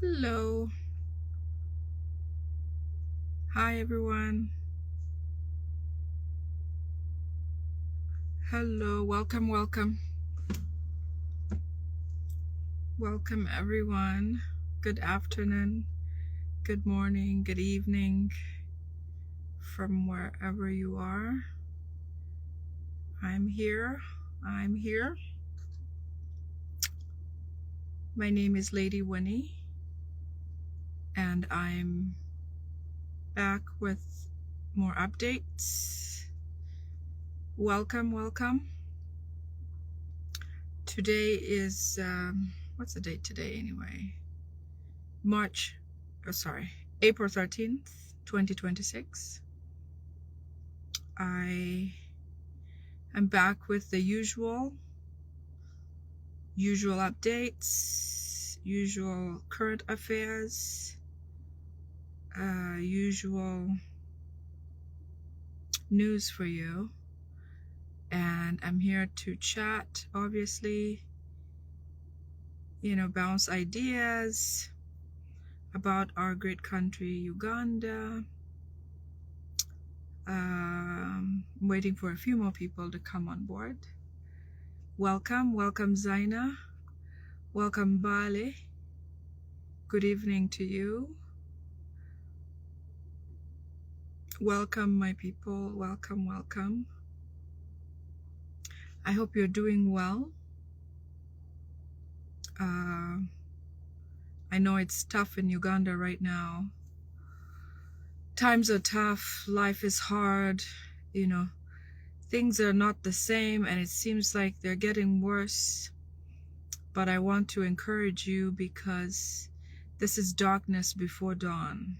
Hello. Hi, everyone. Hello. Welcome, welcome. Welcome, everyone. Good afternoon, good morning, good evening from wherever you are. I'm here. I'm here. My name is Lady Winnie, and I'm back with more updates. Welcome, welcome. Today is, what's the date today anyway? April 13th, 2026. I am back with the usual updates, usual current affairs, usual news for you. And I'm here to chat, obviously, bounce ideas about our great country, Uganda. I'm waiting for a few more people to come on board. Welcome, welcome Zaina. Welcome Bale. Good evening to you. Welcome my people, welcome, welcome. I hope you're doing well. I know it's tough in Uganda right now. Times are tough, life is hard, things are not the same, and it seems like they're getting worse. But I want to encourage you because this is darkness before dawn.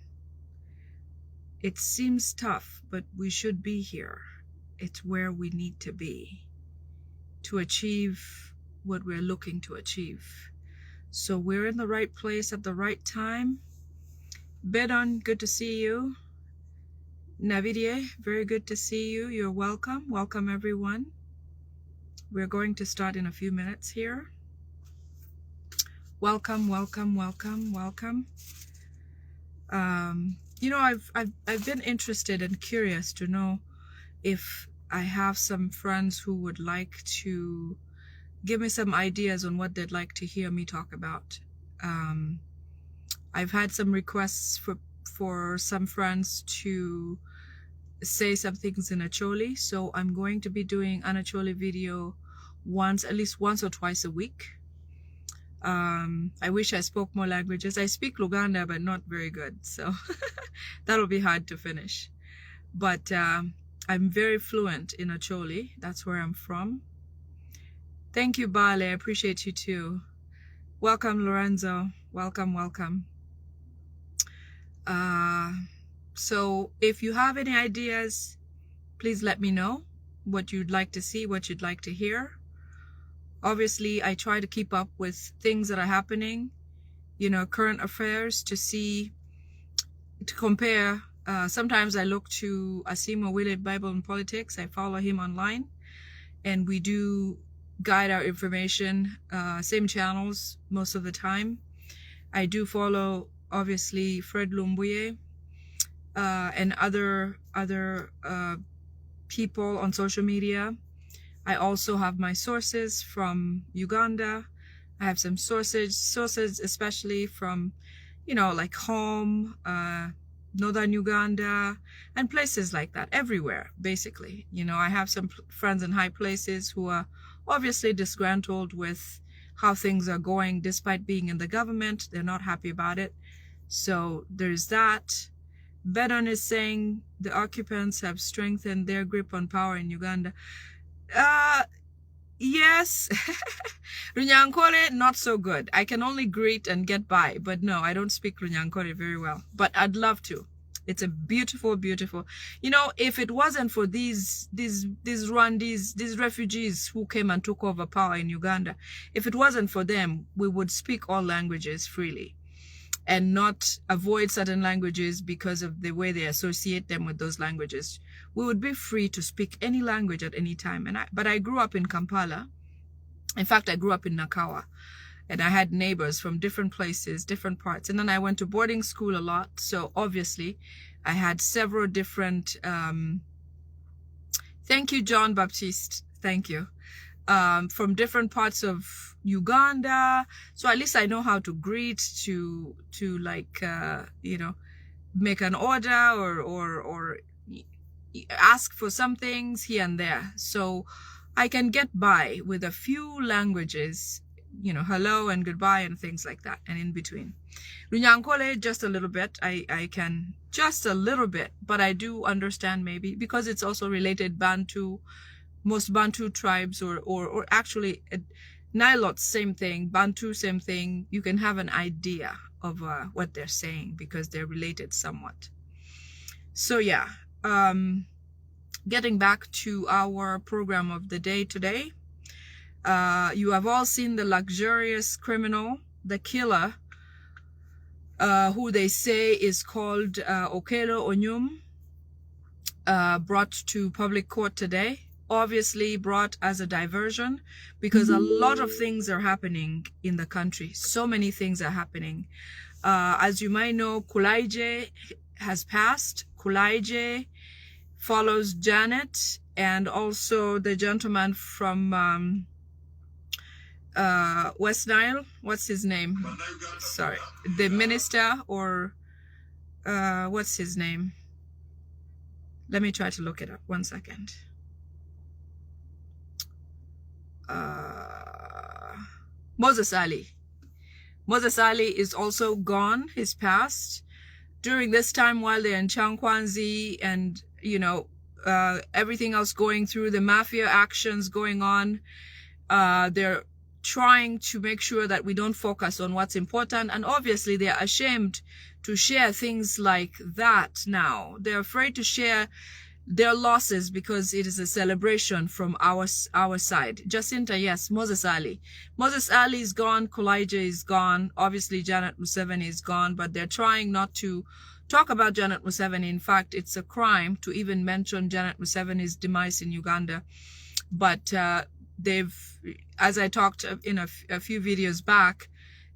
It seems tough, but we should be here. It's where we need to be to achieve what we're looking to achieve. So we're in the right place at the right time. Bedon, good to see you. Navidie, very good to see you. You're welcome. Welcome everyone. We're going to start in a few minutes here. Welcome, welcome, welcome, welcome. I've been interested and curious to know if I have some friends who would like to give me some ideas on what they'd like to hear me talk about. I've had some requests for some friends to say some things in Acholi, so I'm going to be doing an Acholi video at least once or twice a week. I wish I spoke more languages. I speak Luganda, but not very good, so that'll be hard to finish. But I'm very fluent in Acholi. That's where I'm from. Thank you, Bale. I appreciate you too. Welcome, Lorenzo. Welcome, welcome. So if you have any ideas, please let me know what you'd like to see, what you'd like to hear. Obviously, I try to keep up with things that are happening, current affairs, to compare. Sometimes I look to Asimo Willett, Bible and Politics. I follow him online, and we do guide our information, same channels most of the time. I do follow, obviously, Fred Lumbuye and other people on social media. I also have my sources from Uganda. I have some sources especially from, like home, northern Uganda, and places like that, everywhere, basically. I have some friends in high places who are obviously disgruntled with how things are going despite being in the government. They're not happy about it. So there's that. Bedon is saying the occupants have strengthened their grip on power in Uganda. Yes. Runyankore, not so good. I can only greet and get by, but no, I don't speak Runyankore very well, but I'd love to. It's a beautiful, beautiful, if it wasn't for these Rwandese, these refugees who came and took over power in Uganda, if it wasn't for them, we would speak all languages freely and not avoid certain languages because of the way they associate them with those languages. We would be free to speak any language at any time. But I grew up in Kampala. In fact, I grew up in Nakawa. and I had neighbors from different places, different parts. And then I went to boarding school a lot. So obviously I had several different, thank you, John Baptiste. Thank you. From different parts of Uganda. So at least I know how to greet, to like, you know, make an order or ask for some things here and there. So I can get by with a few languages, you know, hello and goodbye and things like that, and in between. Runyankole, just a little bit. I can just a little bit, but I do understand, maybe because it's also related Bantu, most Bantu tribes, or actually Nilot, same thing, Bantu, same thing. You can have an idea of what they're saying because they're related somewhat. So yeah, getting back to our program of the day today. You have all seen the luxurious criminal, the killer, who they say is called Okelo Onyum, brought to public court today. Obviously brought as a diversion because a lot of things are happening in the country. So many things are happening. As you might know, Kulaije has passed. Kulaije follows Janet, and also the gentleman from West Nile. What's his name? Sorry. The minister, or what's his name? Let me try to look it up. 1 second. Moses Ali. Moses Ali is also gone. He's passed. During this time, while they're in Changkwanzi and, you know, everything else going through, the mafia actions going on, they're trying to make sure that we don't focus on what's important. And obviously they're ashamed to share things like that now. They're afraid to share their losses because it is a celebration from our side. Jacinta, yes. Moses Ali. Moses Ali is gone. Kulaije is gone. Obviously Janet Museveni is gone, but they're trying not to talk about Janet Museveni. In fact, it's a crime to even mention Janet Museveni's demise in Uganda. But they've, as I talked in a few videos back,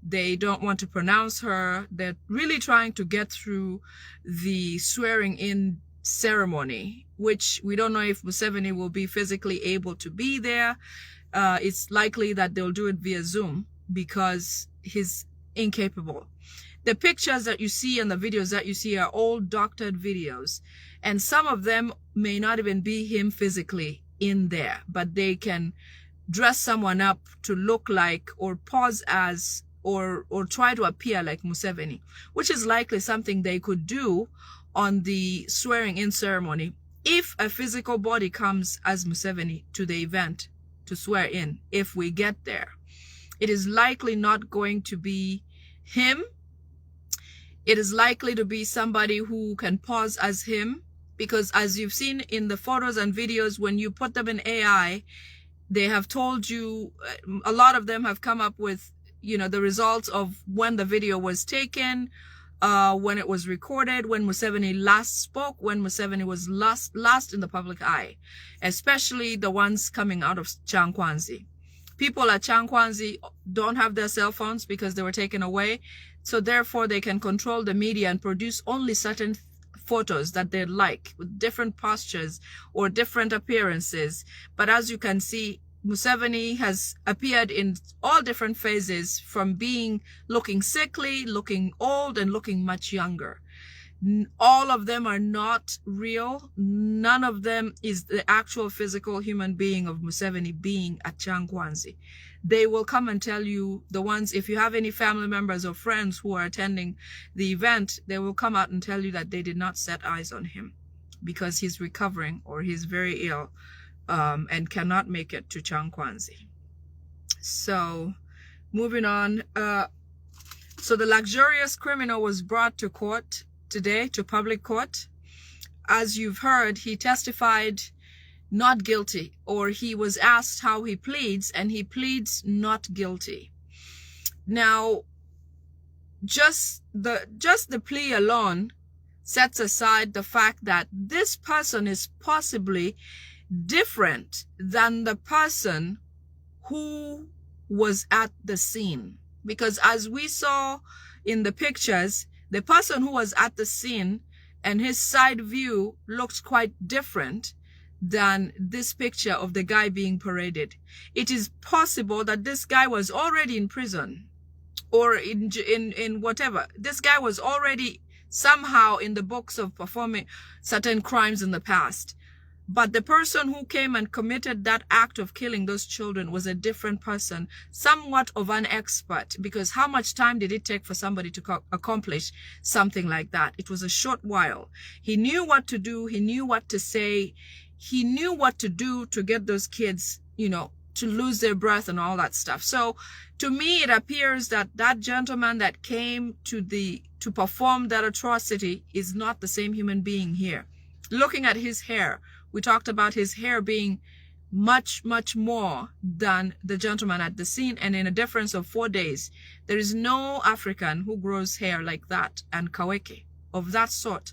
they don't want to pronounce her. They're really trying to get through the swearing in ceremony, which we don't know if Museveni will be physically able to be there. It's likely that they'll do it via Zoom because he's incapable. The pictures that you see and the videos that you see are all doctored videos, and some of them may not even be him physically in there, but they can dress someone up to look like or pose as or try to appear like Museveni, which is likely something they could do on the swearing in ceremony if a physical body comes as Museveni to the event to swear in. If we get there, it is likely not going to be him. It is likely to be somebody who can pose as him, because as you've seen in the photos and videos, when you put them in AI, they have told you, a lot of them have come up with, you know, the results of when the video was taken, when it was recorded, when Museveni last spoke, when Museveni was last in the public eye, especially the ones coming out of Changkwanzi. People at Changkwanzi don't have their cell phones because they were taken away. So therefore they can control the media and produce only certain photos that they like, with different postures or different appearances. But as you can see, Museveni has appeared in all different phases, from looking sickly, looking old, and looking much younger. All of them are not real. None of them is the actual physical human being of Museveni being at Changkwanzi. They will come and tell you, the ones, if you have any family members or friends who are attending the event, they will come out and tell you that they did not set eyes on him because he's recovering or he's very ill, and cannot make it to Changkwanzi. So moving on, so the luxurious criminal was brought to court today, to public court. As you've heard, he testified not guilty, or he was asked how he pleads, and he pleads not guilty. Now, just the plea alone sets aside the fact that this person is possibly different than the person who was at the scene. Because as we saw in the pictures, the person who was at the scene and his side view looked quite different than this picture of the guy being paraded. It is possible that this guy was already in prison or in whatever. This guy was already somehow in the books of performing certain crimes in the past. But the person who came and committed that act of killing those children was a different person, somewhat of an expert, because how much time did it take for somebody to accomplish something like that? It was a short while. He knew what to do. He knew what to say. He knew what to do to get those kids, you know, to lose their breath and all that stuff. So to me, it appears that that gentleman that came to perform that atrocity is not the same human being here. Looking at his hair, we talked about his hair being much, much more than the gentleman at the scene, and in a difference of 4 days. There is no African who grows hair like that and kaweke of that sort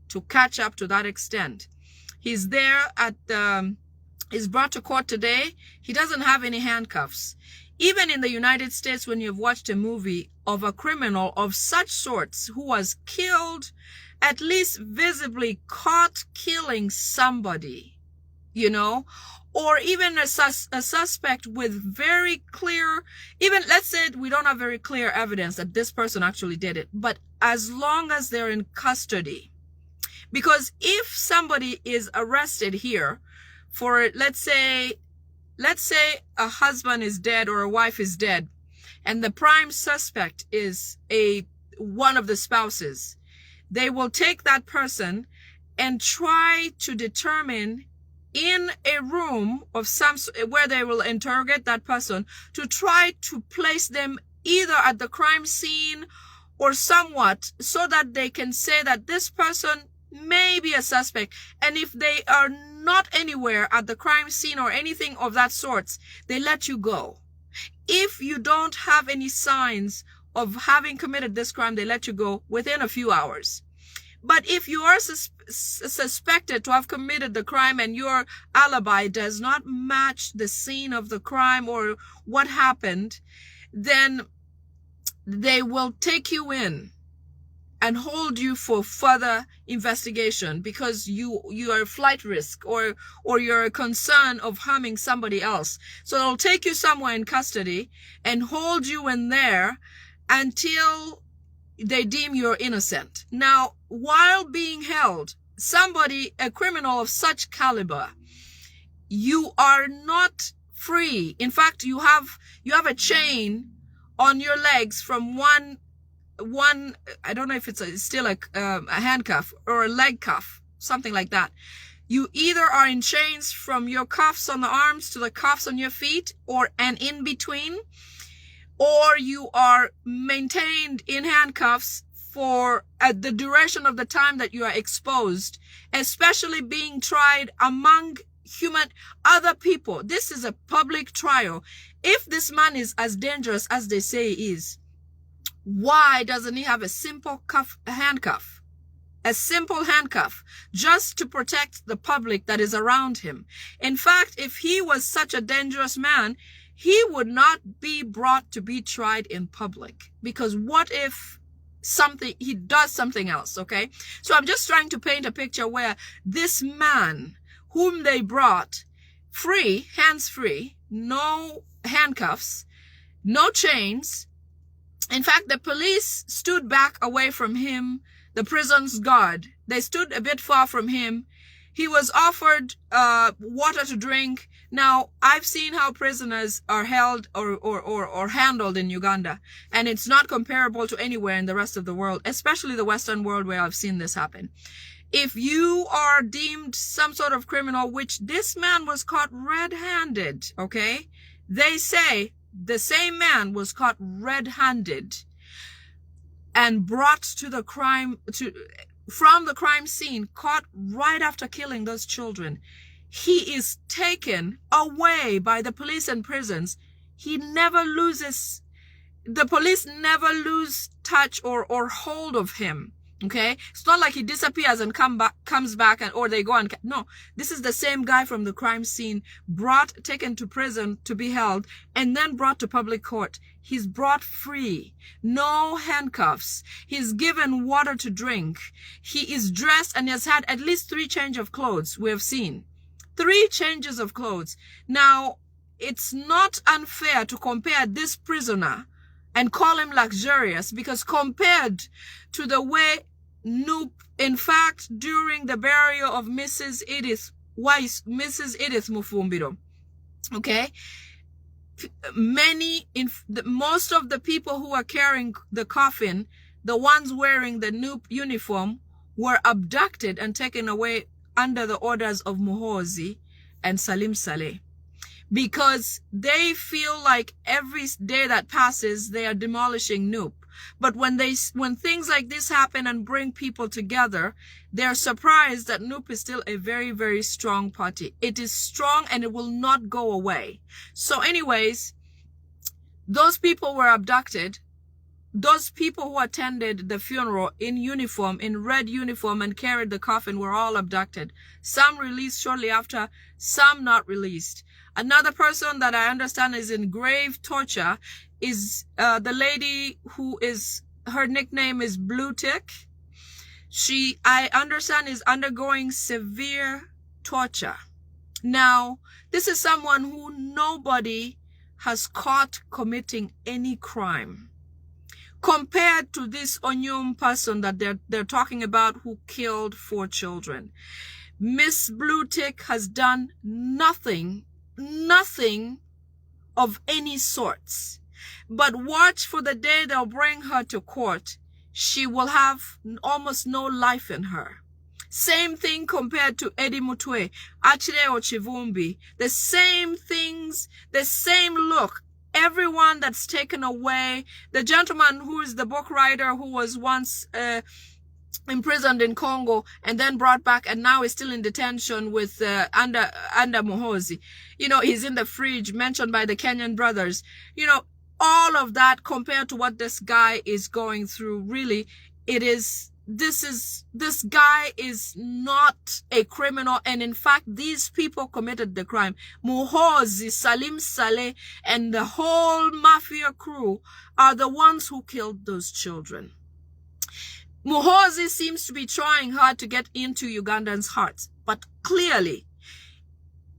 to catch up to that extent. He's there at is brought to court today. He doesn't have any handcuffs. Even in the United States, when you've watched a movie of a criminal of such sorts who was killed, at least visibly caught killing somebody, you know, or even a suspect with very clear, even let's say we don't have very clear evidence that this person actually did it, but as long as they're in custody. Because if somebody is arrested here for, let's say a husband is dead or a wife is dead, and the prime suspect is one of the spouses, they will take that person and try to determine in a room of where they will interrogate that person to try to place them either at the crime scene or somewhat, so that they can say that this person may be a suspect. And if they are not anywhere at the crime scene or anything of that sort, they let you go. If you don't have any signs of having committed this crime, they let you go within a few hours. But if you are suspected to have committed the crime and your alibi does not match the scene of the crime or what happened, then they will take you in and hold you for further investigation, because you are a flight risk or you're a concern of harming somebody else. So they'll take you somewhere in custody and hold you in there until they deem you're innocent. Now, while being held, a criminal of such caliber, you are not free. In fact, you have a chain on your legs from one, I don't know if it's still a handcuff or a leg cuff, something like that. You either are in chains from your cuffs on the arms to the cuffs on your feet, and in between, or you are maintained in handcuffs for the duration of the time that you are exposed, especially being tried among other people. This is a public trial. If this man is as dangerous as they say he is, why doesn't he have a simple handcuff? A simple handcuff, just to protect the public that is around him. In fact, if he was such a dangerous man, he would not be brought to be tried in public. Because what if he does something else, okay? So I'm just trying to paint a picture where this man whom they brought free, hands-free, no handcuffs, no chains. In fact, the police stood back away from him, the prison's guard. They stood a bit far from him. He was offered water to drink. Now, I've seen how prisoners are held or handled in Uganda, and it's not comparable to anywhere in the rest of the world, especially the Western world where I've seen this happen. If you are deemed some sort of criminal, which this man was caught red-handed, okay? They say the same man was caught red-handed and brought to the from the crime scene, caught right after killing those children. He is taken away by the police and prisons. The police never lose touch or hold of him. Okay, it's not like he disappears and comes back, and or they go and no. This is the same guy from the crime scene, taken to prison to be held, and then brought to public court. He's brought free, no handcuffs. He's given water to drink. He is dressed and has had at least 3 changes of clothes. We have seen 3 changes of clothes. Now, it's not unfair to compare this prisoner and call him luxurious, because compared to the way Noop, in fact, during the burial of Mrs. Edith Mufumbiro, okay, most of the people who are carrying the coffin, the ones wearing the Noop uniform, were abducted and taken away under the orders of Muhoozi and Salim Saleh, because they feel like every day that passes, they are demolishing Noop. But when things like this happen and bring people together, they're surprised that Noop is still a very, very strong party. It is strong and it will not go away. So anyways, those people were abducted. Those people who attended the funeral in uniform, in red uniform, and carried the coffin were all abducted. Some released shortly after, some not released. Another person that I understand is in grave torture is the lady who is, her nickname is Blue Tick. She, I understand, is undergoing severe torture. Now, this is someone who nobody has caught committing any crime, compared to this Onyum person that they're talking about, who killed 4 children. Miss Blue Tick has done nothing of any sorts. But watch for the day they'll bring her to court. She will have almost no life in her. Same thing compared to Eddie Mutwe, Achileo Chivumbi. The same things, the same look. Everyone that's taken away. The gentleman who is the book writer who was once imprisoned in Congo and then brought back and now is still in detention with under Muhoozi. You know, he's in the fridge, mentioned by the Kenyan brothers. You know, all of that compared to what this guy is going through, really, this guy is not a criminal, and in fact, these people committed the crime. Muhoozi, Salim Saleh, and the whole mafia crew are the ones who killed those children. Muhoozi seems to be trying hard to get into Ugandans' hearts, but clearly,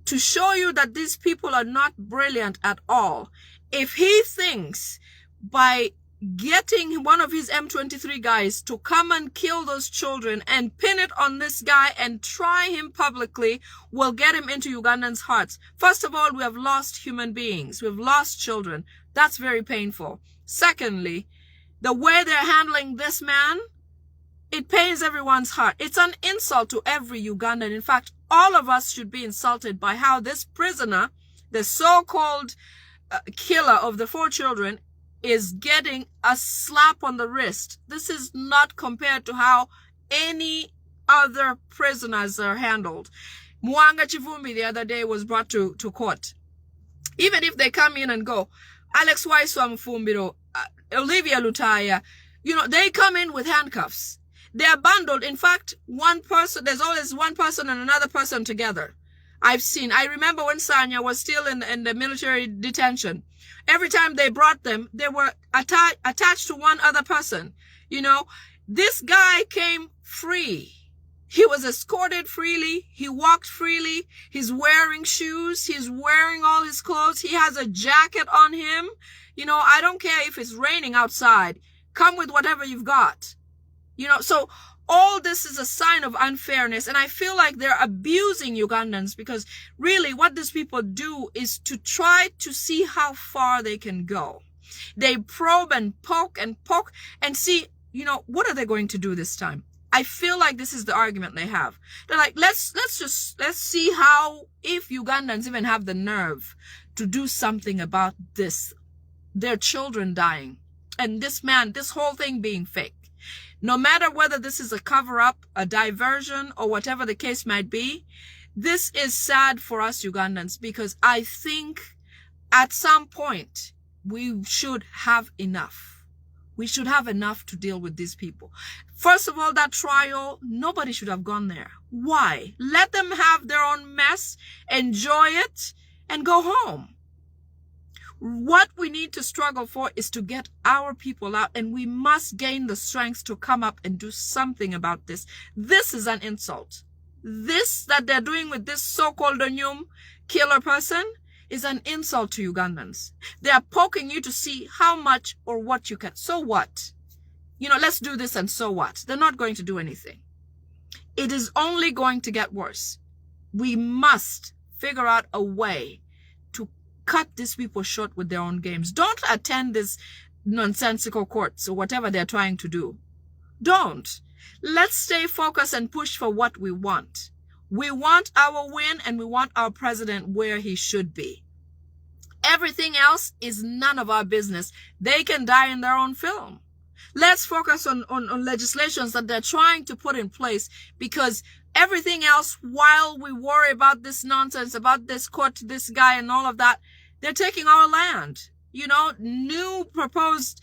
to show you that these people are not brilliant at all, if he thinks by getting one of his M23 guys to come and kill those children and pin it on this guy and try him publicly will get him into Ugandans' hearts. First of all, we have lost human beings. We've lost children. That's very painful. Secondly, the way they're handling this man, it pains everyone's heart. It's an insult to every Ugandan. In fact, all of us should be insulted by how this prisoner, the so-called killer of the 4 children, is getting a slap on the wrist. This is not compared to how any other prisoners are handled. Mwanga Chivumbi the other day was brought to court. Even if they come in and go, Alex Waiswa Mfumbiro, Olivia Lutaya, you know, they come in with handcuffs. They are bundled. In fact, one person, there's always one person and another person together. I remember when Sanya was still in the military detention. Every time they brought them, they were attached to one other person. You know, this guy came free. He was escorted freely. He walked freely. He's wearing shoes. He's wearing all his clothes. He has a jacket on him. You know, I don't care if it's raining outside. Come with whatever you've got. You know, so all this is a sign of unfairness, and I feel like they're abusing Ugandans, because really what these people do is to try to see how far they can go. They probe and poke and see, you know, what are they going to do this time? I feel like this is the argument they have. They're like, let's see how, if Ugandans even have the nerve to do something about this, their children dying, and this man, this whole thing being fake. No matter whether this is a cover-up, a diversion, or whatever the case might be, this is sad for us Ugandans, because I think at some point we should have enough. We should have enough to deal with these people. First of all, that trial, nobody should have gone there. Why? Let them have their own mess, enjoy it, and go home. What we need to struggle for is to get our people out, and we must gain the strength to come up and do something about this. This is an insult. This that they're doing with this so-called Onyum killer person is an insult to Ugandans. They are poking you to see how much or what you can. So what? You know, let's do this and so what? They're not going to do anything. It is only going to get worse. We must figure out a way to cut these people short with their own games. Don't attend this nonsensical courts or whatever they're trying to do. Don't. Let's stay focused and push for what we want. We want our win, and we want our president where he should be. Everything else is none of our business. They can die in their own film. Let's focus on legislations that they're trying to put in place, because everything else, while we worry about this nonsense, about this court, this guy and all of that, they're taking our land. You know, new proposed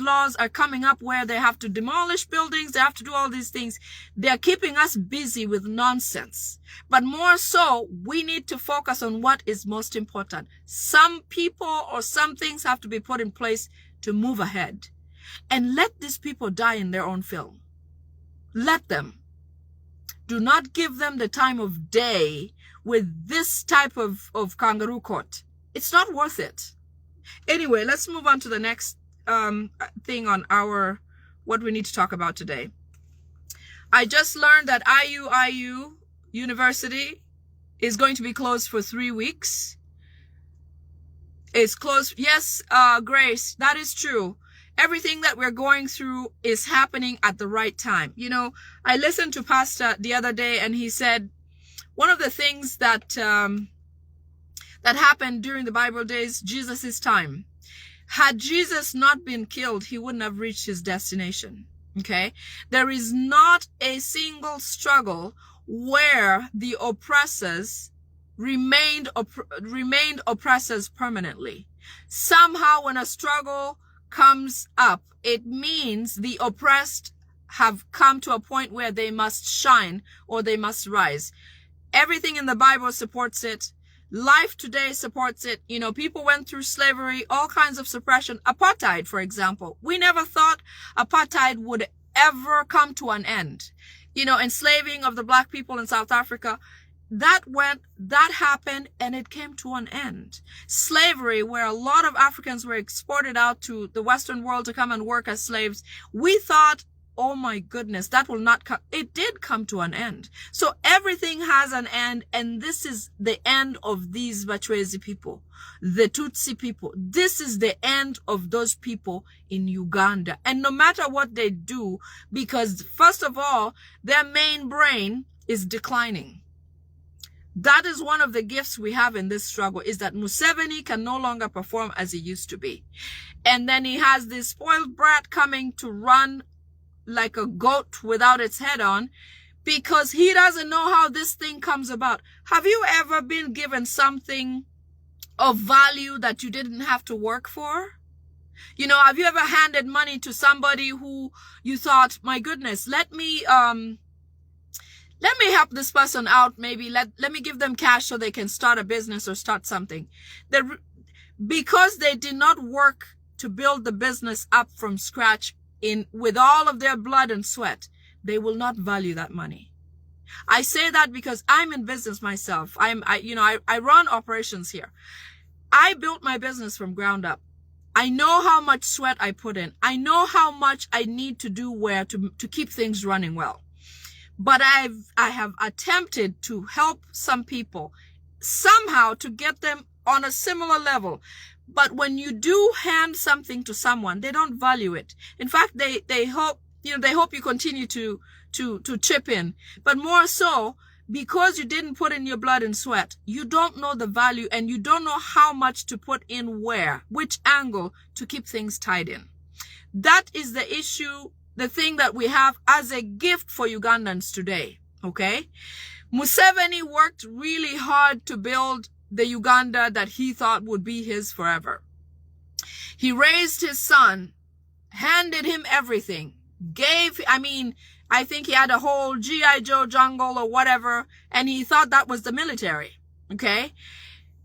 laws are coming up where they have to demolish buildings. They have to do all these things. They're keeping us busy with nonsense. But more so, we need to focus on what is most important. Some people or some things have to be put in place to move ahead. And let these people die in their own film. Let them. Do not give them the time of day with this type of kangaroo court. It's not worth it. Anyway, let's move on to the next thing on what we need to talk about today. I just learned that IU University is going to be closed for 3 weeks. It's closed. Yes, Grace, that is true. Everything that we're going through is happening at the right time. You know, I listened to Pastor the other day, and he said one of the things that happened during the Bible days, Jesus' time. Had Jesus not been killed, he wouldn't have reached his destination. Okay? There is not a single struggle where the oppressors remained oppressors permanently. Somehow when a struggle comes up, it means the oppressed have come to a point where they must shine or they must rise. Everything in the Bible supports it. Life today supports it. You know, people went through slavery, all kinds of suppression. Apartheid, for example. We never thought apartheid would ever come to an end. You know, enslaving of the black people in South Africa, that happened, and it came to an end. Slavery, where a lot of Africans were exported out to the Western world to come and work as slaves, we thought, oh my goodness, that will not come. It did come to an end. So everything has an end, and this is the end of these Bachwezi people, the Tutsi people. This is the end of those people in Uganda. And no matter what they do, because first of all, their main brain is declining. That is one of the gifts we have in this struggle, is that Museveni can no longer perform as he used to be. And then he has this spoiled brat coming to run like a goat without its head on, because he doesn't know how this thing comes about. Have you ever been given something of value that you didn't have to work for? You know, have you ever handed money to somebody who you thought, my goodness, let me help this person out. Maybe let me give them cash so they can start a business or start something. Because they did not work to build the business up from scratch with all of their blood and sweat, they will not value that money. I say that because I'm in business myself. I run operations here. I built my business from ground up. I know how much sweat I put in. I know how much I need to do to keep things running well. But I have attempted to help some people somehow to get them on a similar level. But when you do hand something to someone, they don't value it. In fact, they hope you continue to chip in. But more so, because you didn't put in your blood and sweat, you don't know the value, and you don't know how much to put in where, which angle to keep things tied in. That is the issue, the thing that we have as a gift for Ugandans today. Okay? Museveni worked really hard to build the Uganda that he thought would be his forever. He raised his son, handed him everything, I think he had a whole G.I. Joe jungle or whatever, and he thought that was the military. Okay?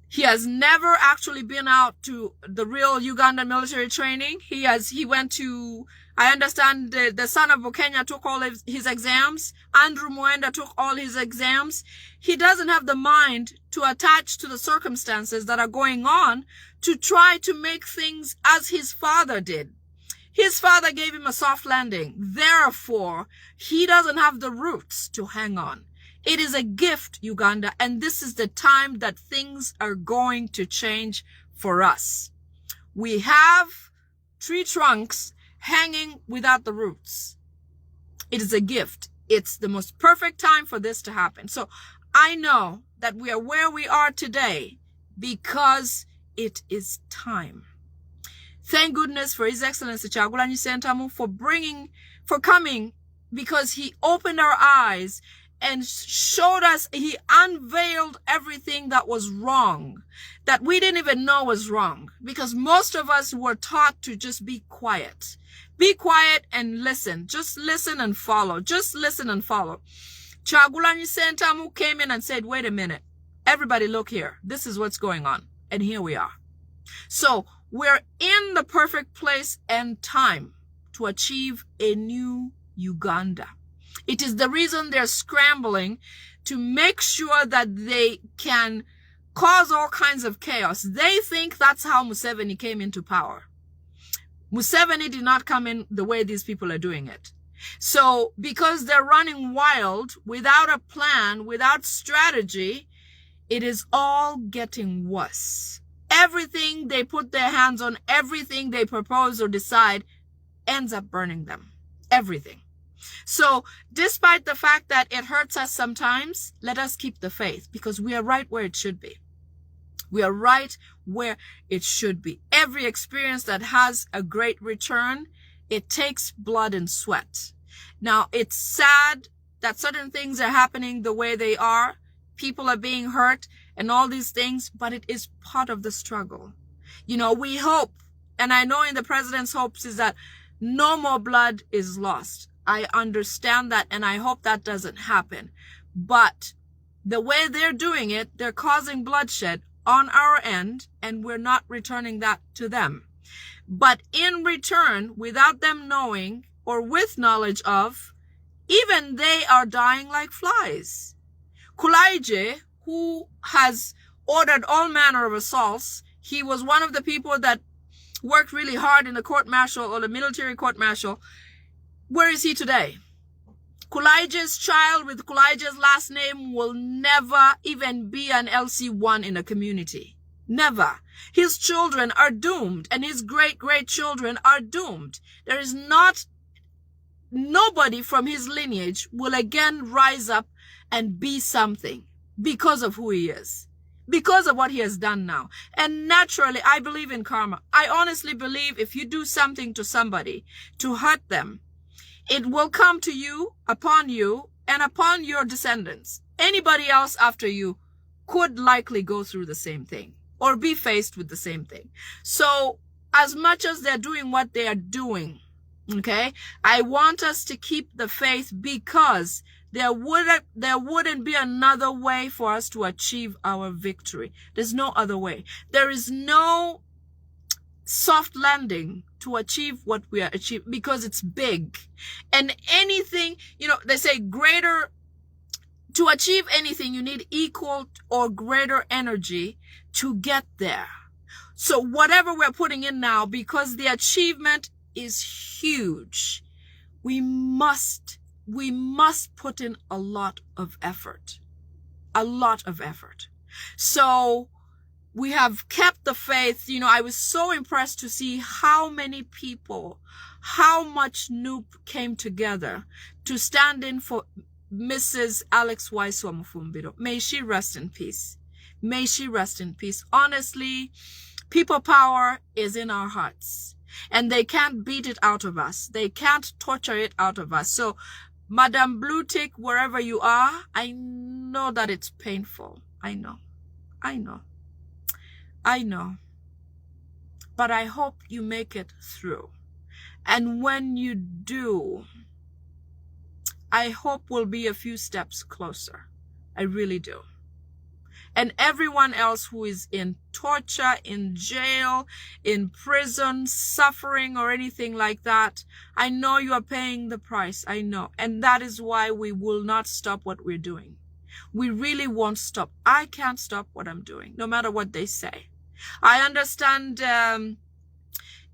He has never actually been out to the real Ugandan military training. He went to, I understand the son of Bukenya took all of his exams. Andrew Mwenda took all his exams. He doesn't have the mind to attach to the circumstances that are going on to try to make things as his father did. His father gave him a soft landing. Therefore, he doesn't have the roots to hang on. It is a gift, Uganda, and this is the time that things are going to change for us. We have tree trunks hanging without the roots. It is a gift. It's the most perfect time for this to happen. So I know that we are where we are today because it is time. Thank goodness for His Excellency Kyagulanyi Ssentamu for coming, because he opened our eyes and showed us, he unveiled everything that was wrong, that we didn't even know was wrong, because most of us were taught to just be quiet. Be quiet and listen. Just listen and follow. Just listen and follow. Kyagulanyi Ssentamu came in and said, wait a minute. Everybody look here. This is what's going on. And here we are. So we're in the perfect place and time to achieve a new Uganda. It is the reason they're scrambling to make sure that they can cause all kinds of chaos. They think that's how Museveni came into power. Museveni did not come in the way these people are doing it. So because they're running wild, without a plan, without strategy, it is all getting worse. Everything they put their hands on, everything they propose or decide ends up burning them. Everything. So despite the fact that it hurts us sometimes, let us keep the faith, because we are right where it should be. We are right where it should be. Every experience that has a great return, it takes blood and sweat. Now, it's sad that certain things are happening the way they are. People are being hurt and all these things, but it is part of the struggle. You know, we hope, and I know in the president's hopes is that no more blood is lost. I understand that, and I hope that doesn't happen. But the way they're doing it, they're causing bloodshed on our end, and we're not returning that to them. But in return, without them knowing or with knowledge of, even they are dying like flies. Kulaije, who has ordered all manner of assaults, he was one of the people that worked really hard in the court-martial or the military court-martial. Where is he today? Kulaije's child with Kulaije's last name will never even be an LC1 in a community. Never. His children are doomed, and his great-great-children are doomed. There is nobody from his lineage will again rise up and be something because of who he is, because of what he has done now. And naturally, I believe in karma. I honestly believe if you do something to somebody to hurt them, it will come to you, and upon your descendants. Anybody else after you could likely go through the same thing or be faced with the same thing. So as much as they're doing what they are doing, okay, I want us to keep the faith, because there wouldn't be another way for us to achieve our victory. There's no other way. There is no soft landing to achieve what we are achieving, because it's big. And anything, you know, they say to achieve anything, you need equal or greater energy to get there. So whatever we're putting in now, because the achievement is huge, we must put in a lot of effort. So we have kept the faith. You know, I was so impressed to see how many people, how much Noop came together to stand in for Mrs. Alex Waiswa Mufumbiro. May she rest in peace. May she rest in peace. Honestly, people power is in our hearts, and they can't beat it out of us. They can't torture it out of us. So, Madam Blue Tick, wherever you are, I know that it's painful. I know. but I hope you make it through. And when you do, I hope we'll be a few steps closer. I really do. And everyone else who is in torture, in jail, in prison, suffering, or anything like that, I know you are paying the price. I know. And that is why we will not stop what we're doing. We really won't stop. I can't stop what I'm doing, no matter what they say. I understand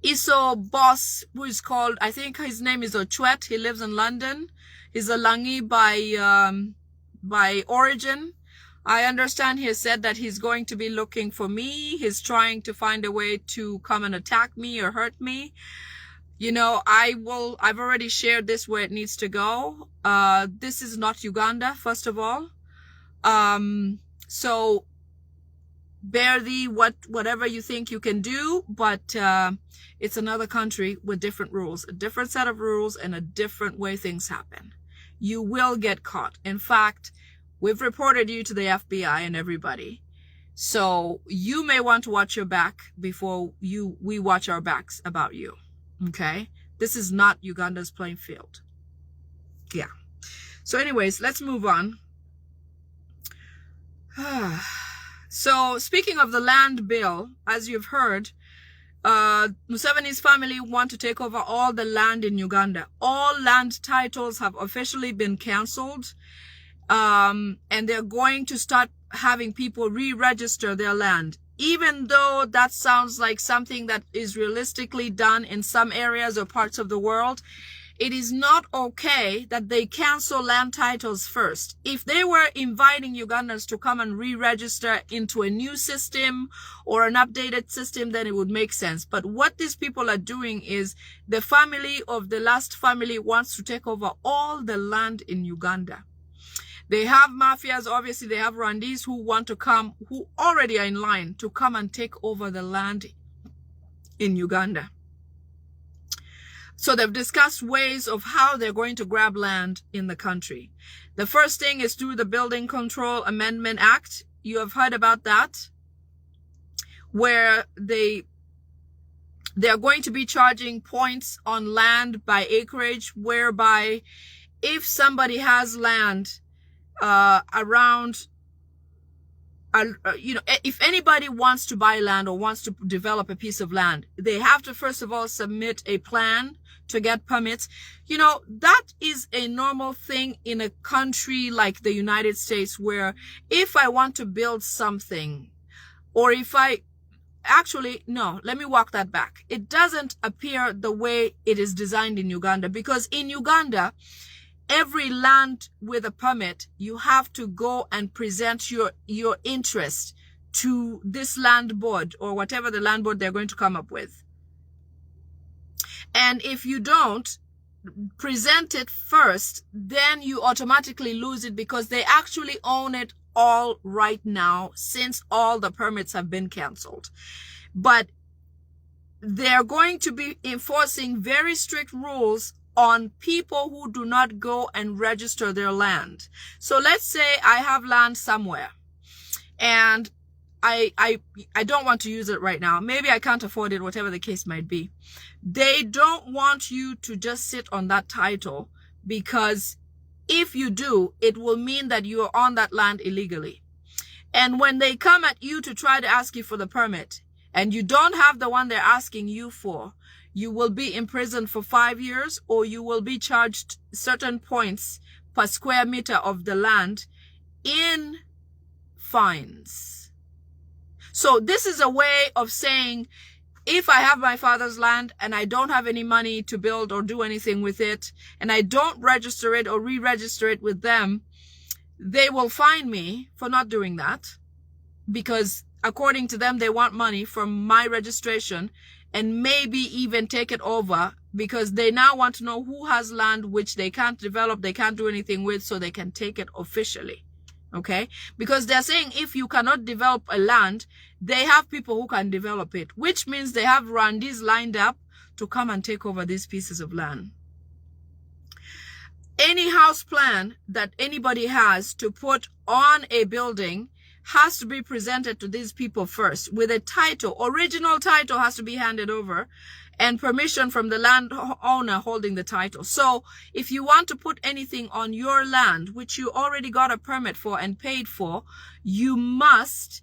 Iso boss, who is called, I think his name is Ochwet. He lives in London. He's a Langi by origin. I understand he has said that he's going to be looking for me. He's trying to find a way to come and attack me or hurt me. You know, I've already shared this where it needs to go. This is not Uganda, first of all. So bear thee whatever you think you can do, but it's another country with different rules, a different set of rules, and a different way things happen. You will get caught. In fact, we've reported you to the FBI and everybody. So you may want to watch your back before we watch our backs about you. Okay? This is not Uganda's playing field. Yeah. So anyways, let's move on. So speaking of the land bill, as you've heard, Museveni's family want to take over all the land in Uganda. All land titles have officially been cancelled. And they're going to start having people re-register their land. Even though that sounds like something that is realistically done in some areas or parts of the world, it is not okay that they cancel land titles first. If they were inviting Ugandans to come and re-register into a new system or an updated system, then it would make sense. But what these people are doing is the family of the last family wants to take over all the land in Uganda. They have mafias, obviously they have Rwandese who want to come, who already are in line to come and take over the land in Uganda. So they've discussed ways of how they're going to grab land in the country. The first thing is through the Building Control Amendment Act. You have heard about that, where they're going to be charging points on land by acreage, whereby if somebody has land around, if anybody wants to buy land or wants to develop a piece of land, they have to first of all submit a plan to get permits. You know, that is a normal thing in a country like the United States, where if I want to build something, or if no, let me walk that back. It doesn't appear the way it is designed in Uganda, because in Uganda, every land with a permit, you have to go and present your interest to this land board or whatever the land board they're going to come up with. And if you don't present it first, then you automatically lose it, because they actually own it all right now, since all the permits have been canceled. But they're going to be enforcing very strict rules on people who do not go and register their land. So let's say I have land somewhere and I don't want to use it right now. Maybe I can't afford it, whatever the case might be. They don't want you to just sit on that title, because if you do, it will mean that you are on that land illegally. And when they come at you to try to ask you for the permit, and you don't have the one they're asking you for, you will be imprisoned for 5 years, or you will be charged certain points per square meter of the land in fines. So this is a way of saying, if I have my father's land and I don't have any money to build or do anything with it, and I don't register it or re-register it with them, they will fine me for not doing that, because according to them, they want money from my registration, and maybe even take it over, because they now want to know who has land which they can't develop, they can't do anything with, so they can take it officially. Okay? Because they're saying if you cannot develop a land, they have people who can develop it, which means they have Rwandese lined up to come and take over these pieces of land. Any house plan that anybody has to put on a building has to be presented to these people first with a title. Original title has to be handed over and permission from the landowner holding the title. So if you want to put anything on your land, which you already got a permit for and paid for, you must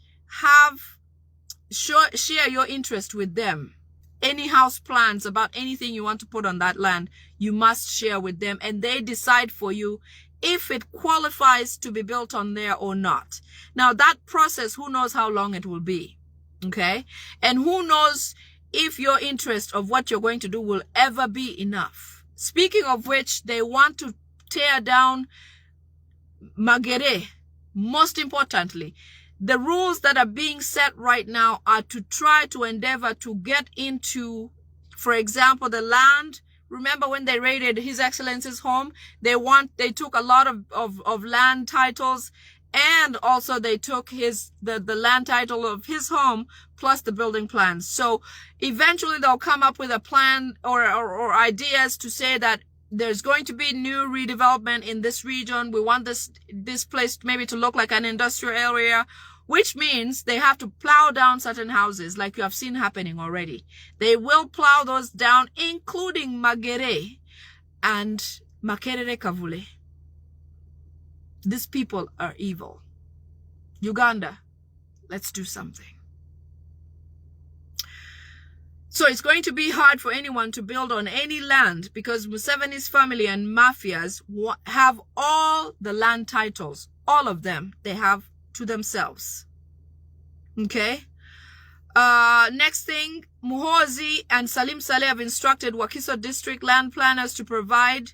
share your interest with them. Any house plans about anything you want to put on that land, you must share with them, and they decide for you if it qualifies to be built on there or not. Now that process, who knows how long it will be, okay? And who knows if your interest of what you're going to do will ever be enough. Speaking of which, they want to tear down Magere. Most importantly, the rules that are being set right now are to try to endeavor to get into, for example, the land. Remember when they raided His Excellency's home? They took a lot of land titles, and also they took the land title of his home plus the building plans. So eventually they'll come up with a plan or ideas to say that there's going to be new redevelopment in this region. We want this place maybe to look like an industrial area, which means they have to plow down certain houses like you have seen happening already. They will plow those down, including Magere and Makerere Kavule. These people are evil. Uganda, let's do something. So it's going to be hard for anyone to build on any land because Museveni's family and mafias have all the land titles. All of them they have to themselves. Okay? Next thing, Muhoozi and Salim Saleh have instructed Wakiso district land planners to provide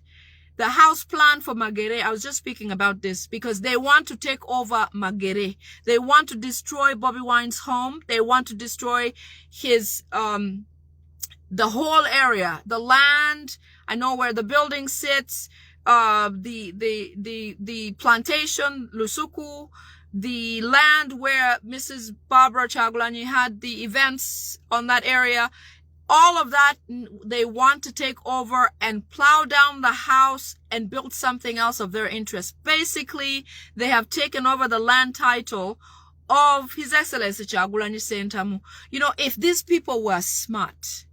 the house plan for Magere. I was just speaking about this because they want to take over Magere. They want to destroy Bobby Wine's home. They want to destroy his, the whole area, the land. I know where the building sits, the plantation, Lusuku, the land where Mrs. Barbara Chagulanyi had the events on that area. All of that, they want to take over and plow down the house and build something else of their interest. Basically, they have taken over the land title of His Excellency Chagulanyi Sentamu. You know, if these people were smart,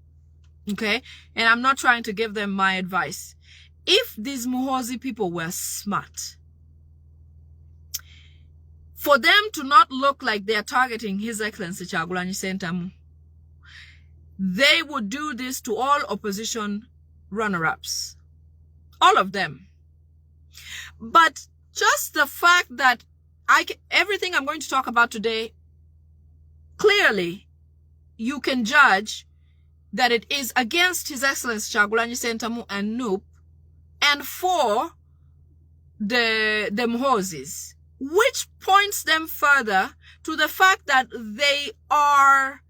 okay, and I'm not trying to give them my advice, if these Muhoozi people were smart, for them to not look like they're targeting His Excellency Chagulanyi Sentamu, they would do this to all opposition runner-ups. All of them. But just the fact that everything I'm going to talk about today, clearly you can judge that it is against His Excellency Chagulanyi Sentamu and NUP and for the Muhoozis, which points them further to the fact that they are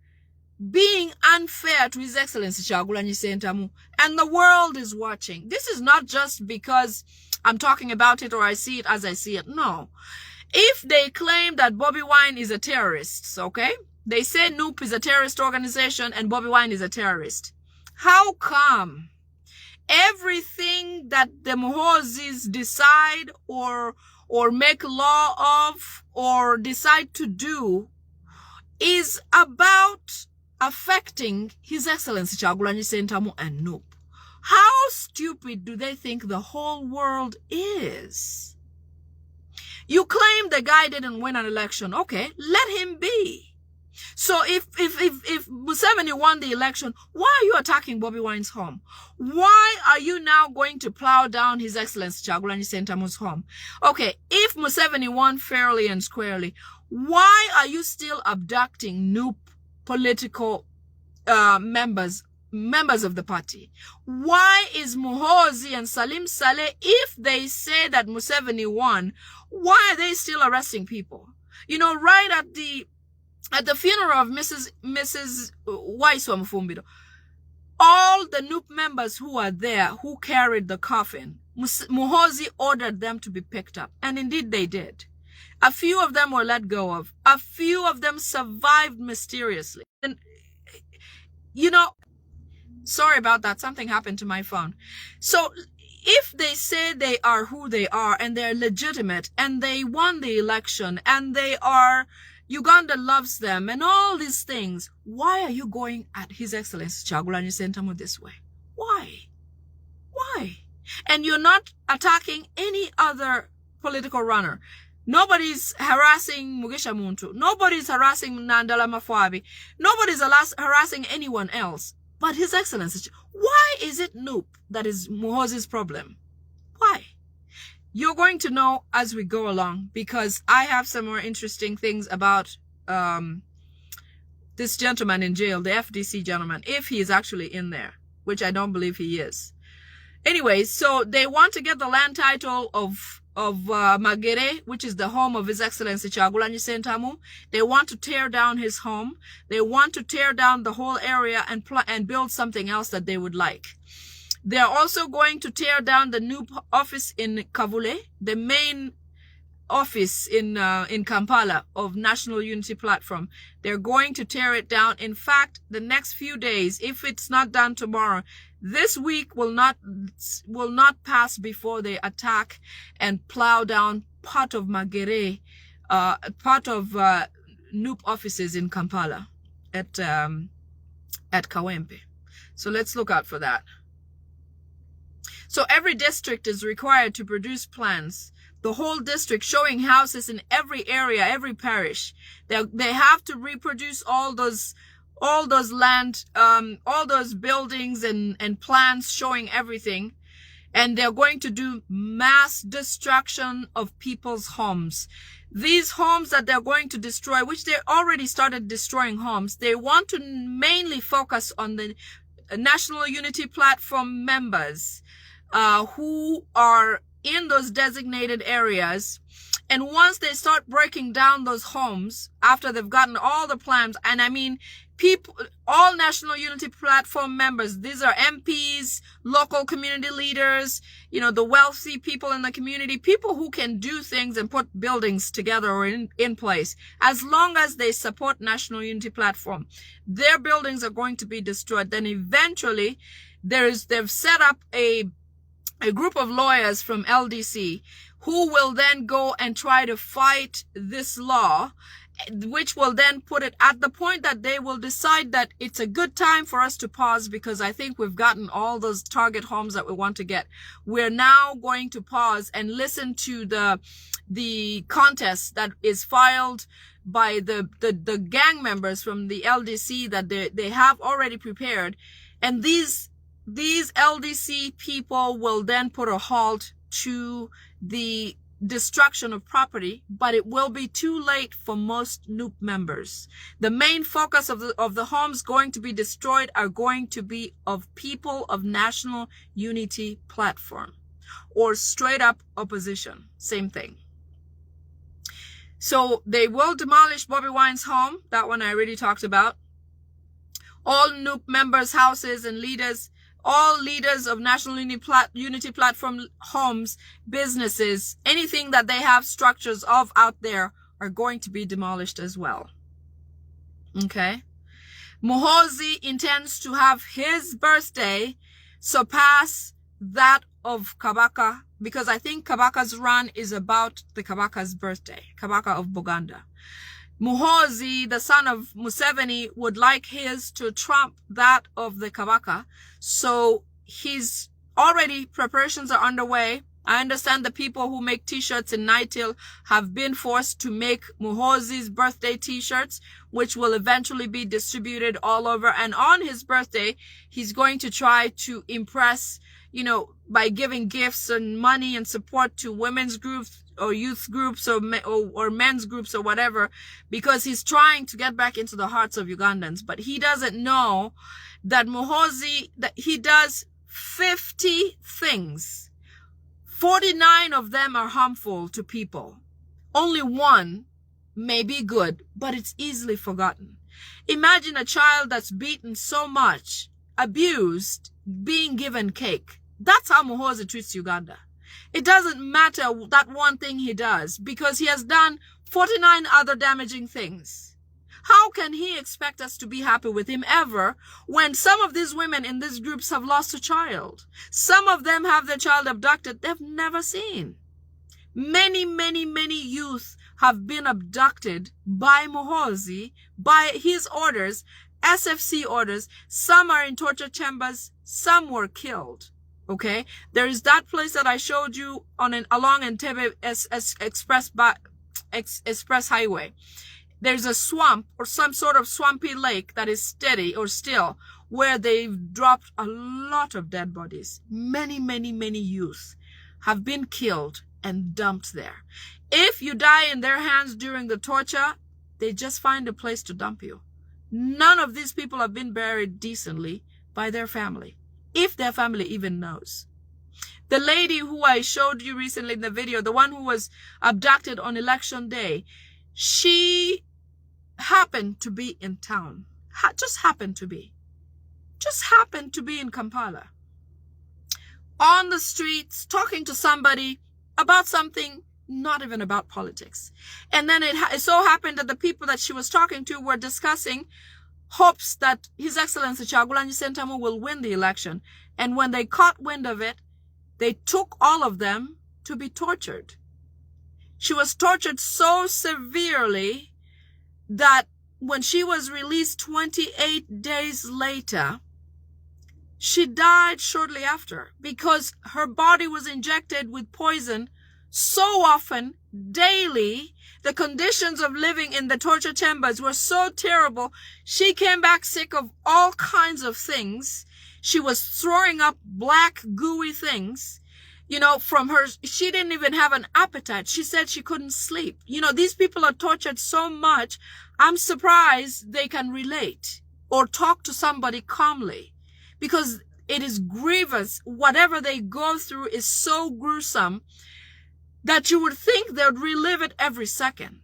being unfair to His Excellency Chagulanyi Sentamu, and the world is watching. This is not just because I'm talking about it or I see it as I see it. No. If they claim that Bobby Wine is a terrorist, okay? They say NUP is a terrorist organization and Bobby Wine is a terrorist. How come everything that the Muhoozis decide or make law of or decide to do is about affecting His Excellency Chagulanyi Sentamu and NUP? How stupid do they think the whole world is? You claim the guy didn't win an election. Okay, let him be. So if Museveni won the election, why are you attacking Bobby Wine's home? Why are you now going to plow down His Excellency Chagulanyi Sentamu's home? Okay, if Museveni won fairly and squarely, why are you still abducting NUP political members of the party? Why is Muhoozi and Salim Saleh, if they say that Museveni won, why are they still arresting people? You know, right at the funeral of Mrs. Waiswa Mufumbido, all the NUP members who were there, who carried the coffin, Muhoozi ordered them to be picked up, and indeed they did. A few of them were let go of. A few of them survived mysteriously. And, you know, sorry about that. Something happened to my phone. So, if they say they are who they are and they're legitimate and they won the election and they are, Uganda loves them and all these things, why are you going at His Excellency Kyagulanyi Ssentamu this way? Why? Why? And you're not attacking any other political runner. Nobody's harassing Mugisha Muntu. Nobody's harassing Nandala Mafwabi. Nobody's harassing anyone else. But His Excellency, why is it Noop that is Muhoozi's problem? Why? You're going to know as we go along, because I have some more interesting things about this gentleman in jail, the FDC gentleman, if he is actually in there, which I don't believe he is. Anyway, so they want to get the land title of Magere, which is the home of His Excellency Kyagulanyi Ssentamu. They want to tear down his home. They want to tear down the whole area and build something else that they would like. They're also going to tear down the new office in Kavule, the main office in Kampala of National Unity Platform. They're going to tear it down. In fact, the next few days, if it's not done tomorrow, this week will not pass before they attack and plow down part of Magere, part of NUP offices in Kampala at Kawempe. So let's look out for that. So every district is required to produce plans. The whole district showing houses in every area, every parish. They have to reproduce all those land, all those buildings and plans showing everything. And they're going to do mass destruction of people's homes. These homes that they're going to destroy, which they already started destroying homes, they want to mainly focus on the National Unity Platform members who are in those designated areas. And once they start breaking down those homes, after they've gotten all the plans, and I mean, people, all National Unity Platform members, these are MPs, local community leaders, you know, the wealthy people in the community, people who can do things and put buildings together or in place. As long as they support National Unity Platform, their buildings are going to be destroyed. Then eventually they've set up a group of lawyers from LDC who will then go and try to fight this law, which will then put it at the point that they will decide that it's a good time for us to pause because I think we've gotten all those target homes that we want to get. We're now going to pause and listen to the contest that is filed by the gang members from the LDC that they have already prepared. And these LDC people will then put a halt to the destruction of property, but it will be too late for most NUP members. The main focus of the homes going to be destroyed are going to be of people of National Unity Platform or straight up opposition. Same thing. So they will demolish Bobby Wine's home. That one I already talked about. All NUP members' houses and leaders, all leaders of National Unity Platform homes, businesses, anything that they have structures of out there are going to be demolished as well. Okay. Muhoozi intends to have his birthday surpass that of Kabaka, because I think Kabaka's run is about the Kabaka's birthday, Kabaka of Buganda. Muhoozi, the son of Museveni, would like his to trump that of the Kabaka. So he's already, preparations are underway. I understand the people who make t-shirts in Nightil have been forced to make Muhoozi's birthday t-shirts, which will eventually be distributed all over. And on his birthday, he's going to try to impress, you know, by giving gifts and money and support to women's groups or youth groups or men's groups or whatever, because he's trying to get back into the hearts of Ugandans. But he doesn't know that Muhoozi, that he does 50 things. 49 of them are harmful to people. Only one may be good, but it's easily forgotten. Imagine a child that's beaten so much, abused, being given cake. That's how Muhoozi treats Uganda. It doesn't matter that one thing he does, because he has done 49 other damaging things. How can he expect us to be happy with him ever when some of these women in these groups have lost a child? Some of them have their child abducted they've never seen. Many, many, many youth have been abducted by Muhoozi, by his orders, SFC orders. Some are in torture chambers, some were killed. Okay, there is that place that I showed you on along Entebbe express highway. There's a swamp or some sort of swampy lake that is steady or still, where they've dropped a lot of dead bodies. Many, many, many youth have been killed and dumped there. If you die in their hands during the torture, they just find a place to dump you. None of these people have been buried decently by their family, if their family even knows. The lady who I showed you recently in the video, the one who was abducted on election day, she happened to be in town. Just happened to be in Kampala. On the streets, talking to somebody about something, not even about politics. And then it so happened that the people that she was talking to were discussing hopes that His Excellency Kyagulanyi Ssentamu will win the election. And when they caught wind of it, they took all of them to be tortured. She was tortured so severely that when she was released 28 days later, she died shortly after because her body was injected with poison so often, daily. The conditions of living in the torture chambers were so terrible. She came back sick of all kinds of things. She was throwing up black, gooey things. You know, from her, she didn't even have an appetite. She said she couldn't sleep. You know, these people are tortured so much. I'm surprised they can relate or talk to somebody calmly, because it is grievous. Whatever they go through is so gruesome that you would think they would relive it every second.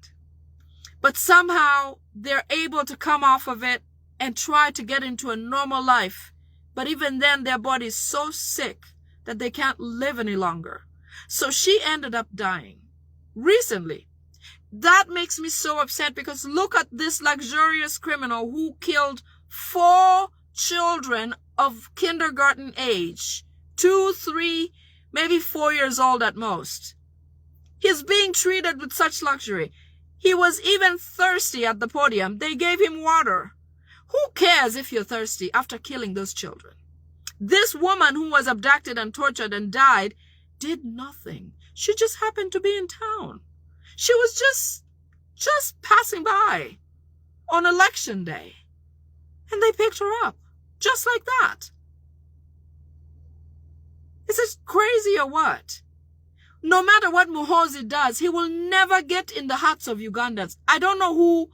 But somehow they're able to come off of it and try to get into a normal life. But even then, their body is so sick that they can't live any longer. So she ended up dying recently. That makes me so upset, because look at this luxurious criminal who killed 4 children of kindergarten age, 2, 3, maybe 4 years old at most. He's being treated with such luxury. He was even thirsty at the podium. They gave him water. Who cares if you're thirsty after killing those children? This woman who was abducted and tortured and died did nothing. She just happened to be in town. She was just passing by on election day. And they picked her up just like that. Is it crazy or what? No matter what Muhoozi does, he will never get in the hearts of Ugandans. I don't know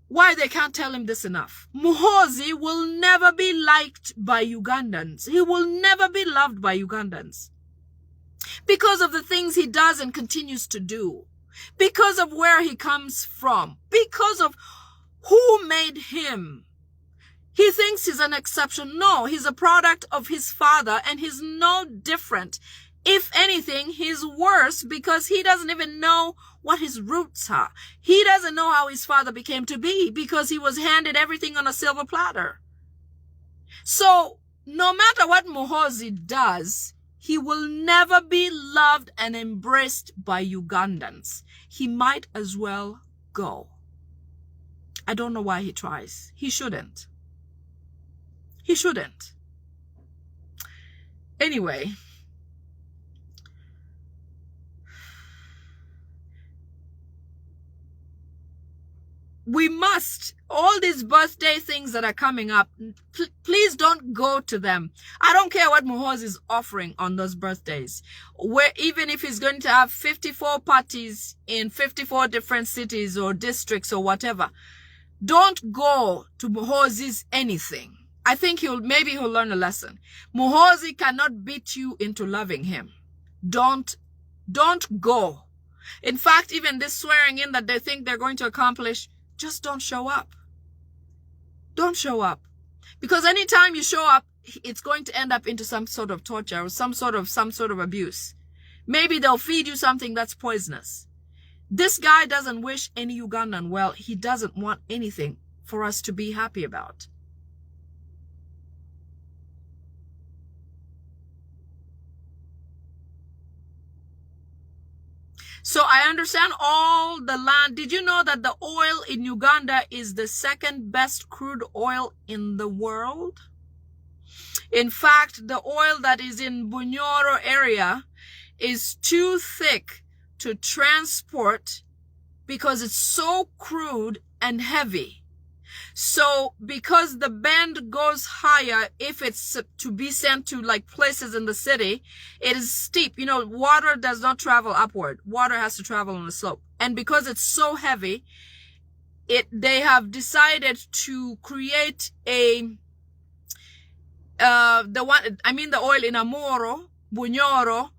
why they can't tell him this enough. Muhoozi will never be liked by Ugandans. He will never be loved by Ugandans. Because of the things he does and continues to do. Because of where he comes from. Because of who made him. He thinks he's an exception. No, he's a product of his father, and he's no different. If anything, he's worse, because he doesn't even know what his roots are. He doesn't know how his father became to be, because he was handed everything on a silver platter. So, no matter what Muhoozi does, he will never be loved and embraced by Ugandans. He might as well go. I don't know why he tries. He shouldn't. He shouldn't. Anyway, we must, all these birthday things that are coming up, please don't go to them. I don't care what Muhoozi is offering on those birthdays. Even if he's going to have 54 parties in 54 different cities or districts or whatever, don't go to Muhoozi's anything. I think maybe he'll learn a lesson. Muhoozi cannot beat you into loving him. Don't go. In fact, even this swearing in that they think they're going to accomplish, just don't show up. Don't show up. Because anytime you show up, it's going to end up into some sort of torture or some sort of abuse. Maybe they'll feed you something that's poisonous. This guy doesn't wish any Ugandan well. He doesn't want anything for us to be happy about. So I understand all the land. Did you know that the oil in Uganda is the second best crude oil in the world? In fact, the oil that is in Bunyoro area is too thick to transport because it's so crude and heavy. So because the bend goes higher, if it's to be sent to like places in the city, it is steep. You know, water does not travel upward. Water has to travel on a slope. And because it's so heavy, they have decided to create the oil in Amoro, Bunyoro.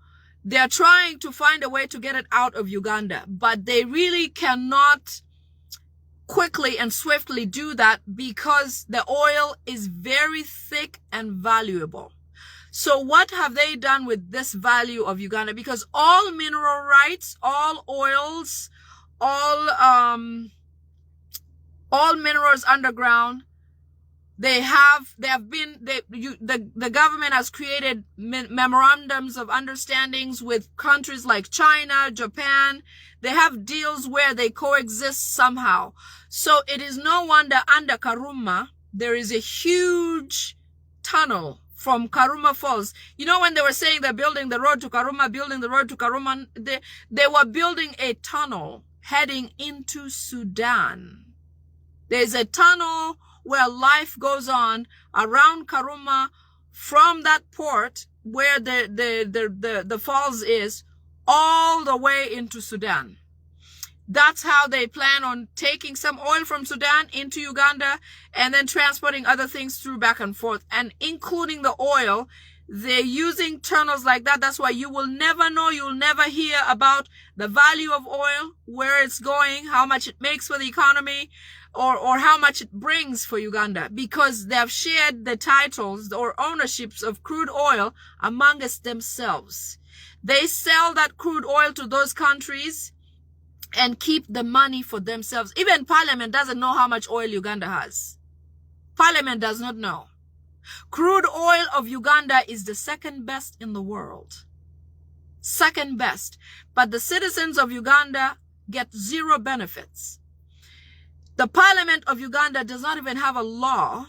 They're trying to find a way to get it out of Uganda, but they really cannot quickly and swiftly do that because the oil is very thick and valuable. So what have they done with this value of Uganda? Because all mineral rights, all oils, all minerals underground, the government has created memorandums of understandings with countries like China, Japan. They have deals where they coexist somehow. So it is no wonder under Karuma, there is a huge tunnel from Karuma Falls. You know, when they were saying they're building the road to Karuma, they were building a tunnel heading into Sudan. There's a tunnel where life goes on around Karuma from that port where the falls is all the way into Sudan. That's how they plan on taking some oil from Sudan into Uganda and then transporting other things through back and forth, and including the oil. They're using tunnels like that. That's why you will never know, you'll never hear about the value of oil, where it's going, how much it makes for the economy, or how much it brings for Uganda, because they have shared the titles or ownerships of crude oil amongst themselves. They sell that crude oil to those countries and keep the money for themselves. Even Parliament doesn't know how much oil Uganda has. Parliament does not know. Crude oil of Uganda is the second best in the world. Second best. But the citizens of Uganda get zero benefits. The Parliament of Uganda does not even have a law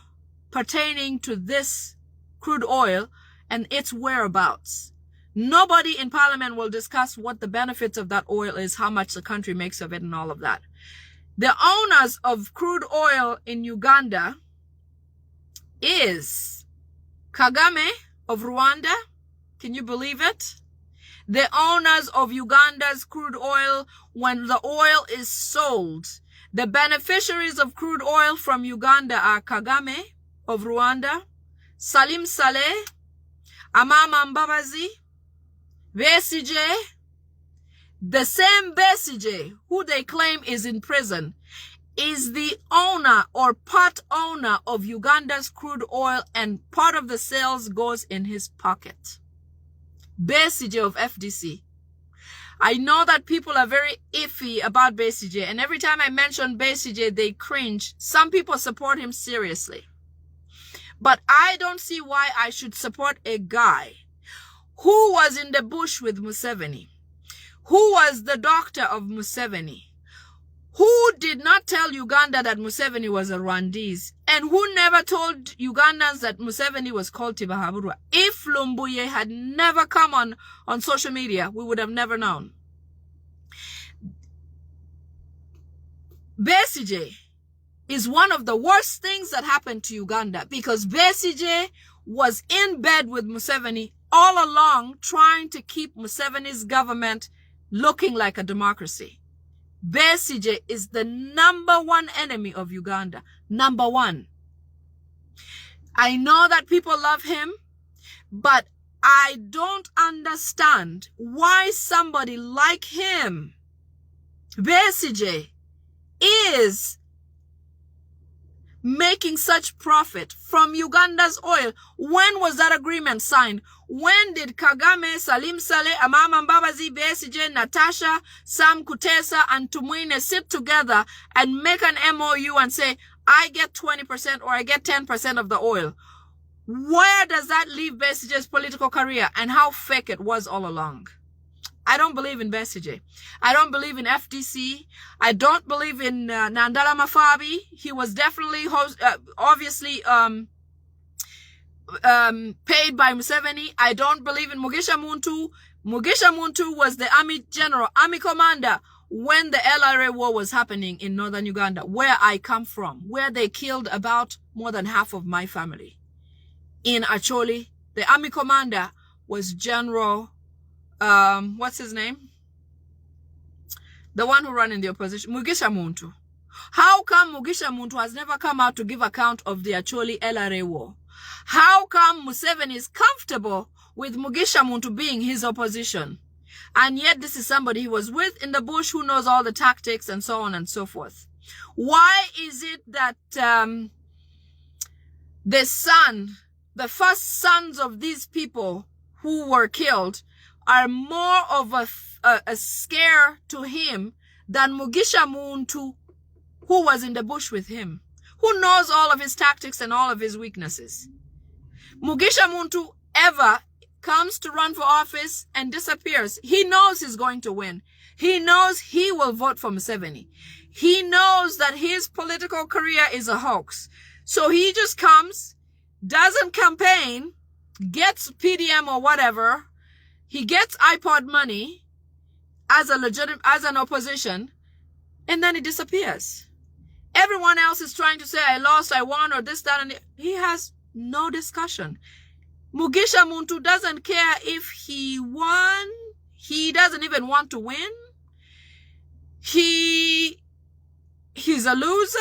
pertaining to this crude oil and its whereabouts. Nobody in Parliament will discuss what the benefits of that oil is, how much the country makes of it, and all of that. The owners of crude oil in Uganda is Kagame of Rwanda. Can you believe it? The owners of Uganda's crude oil, when the oil is sold, the beneficiaries of crude oil from Uganda are Kagame of Rwanda, Salim Saleh, Amama Mbabazi, Besigye. The same Besigye, who they claim is in prison, is the owner or part owner of Uganda's crude oil, and part of the sales goes in his pocket. Besigye of FDC. I know that people are very iffy about Besigye, and every time I mention Besigye, they cringe. Some people support him seriously. But I don't see why I should support a guy who was in the bush with Museveni, who was the doctor of Museveni, who did not tell Uganda that Museveni was a Rwandese, and who never told Ugandans that Museveni was called Tibahaburwa. If Lumbuye had never come on social media, we would have never known. Besigye is one of the worst things that happened to Uganda, because Besigye was in bed with Museveni all along, trying to keep Museveni's government looking like a democracy. Besigye is the #1 enemy of Uganda. #1. I know that people love him, but I don't understand why somebody like him, Besigye, is making such profit from Uganda's oil? When was that agreement signed? When did Kagame, Salim Saleh, Amama Mbabazi, Besigye, Natasha, Sam Kutesa, and Tumwine sit together and make an MOU and say, I get 20% or I get 10% of the oil? Where does that leave Besigye's political career, and how fake it was all along? I don't believe in Besigye. I don't believe in FDC. I don't believe in Nandala Mafabi. He was definitely obviously paid by Museveni. I don't believe in Mugisha Muntu. Mugisha Muntu was the army general, army commander when the LRA war was happening in northern Uganda, where I come from, where they killed about more than half of my family. In Acholi, the army commander was General, what's his name? The one who ran in the opposition, Mugisha Muntu. How come Mugisha Muntu has never come out to give account of the Acholi LRA war? How come Museveni is comfortable with Mugisha Muntu being his opposition? And yet this is somebody he was with in the bush, who knows all the tactics and so on and so forth. Why is it that the first sons of these people who were killed are more of a scare to him than Mugisha Muntu, who was in the bush with him, who knows all of his tactics and all of his weaknesses? Mugisha Muntu ever comes to run for office and disappears. He knows he's going to win. He knows he will vote for Museveni. He knows that his political career is a hoax. So he just comes, doesn't campaign, gets PDM or whatever. He gets iPod money as an opposition, and then he disappears. Everyone else is trying to say, I lost, I won, or this, that, and he has no discussion. Mugisha Muntu doesn't care if he won. He doesn't even want to win. He's a loser.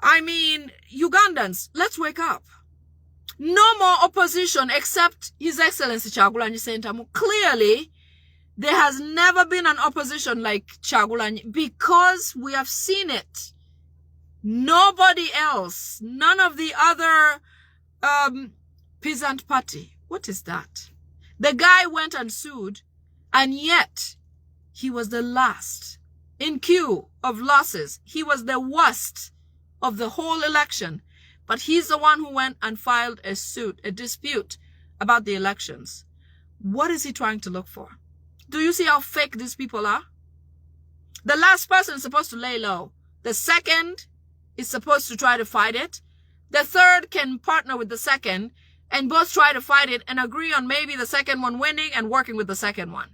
I mean, Ugandans, let's wake up. No more opposition except His Excellency Kyagulanyi Ssentamu. Clearly, there has never been an opposition like Kyagulanyi, because we have seen it. Nobody else, none of the other peasant party. What is that? The guy went and sued, and yet he was the last in queue of losses. He was the worst of the whole election. But he's the one who went and filed a suit, a dispute about the elections. What is he trying to look for? Do you see how fake these people are? The last person is supposed to lay low. The second is supposed to try to fight it. The third can partner with the second and both try to fight it and agree on maybe the second one winning and working with the second one.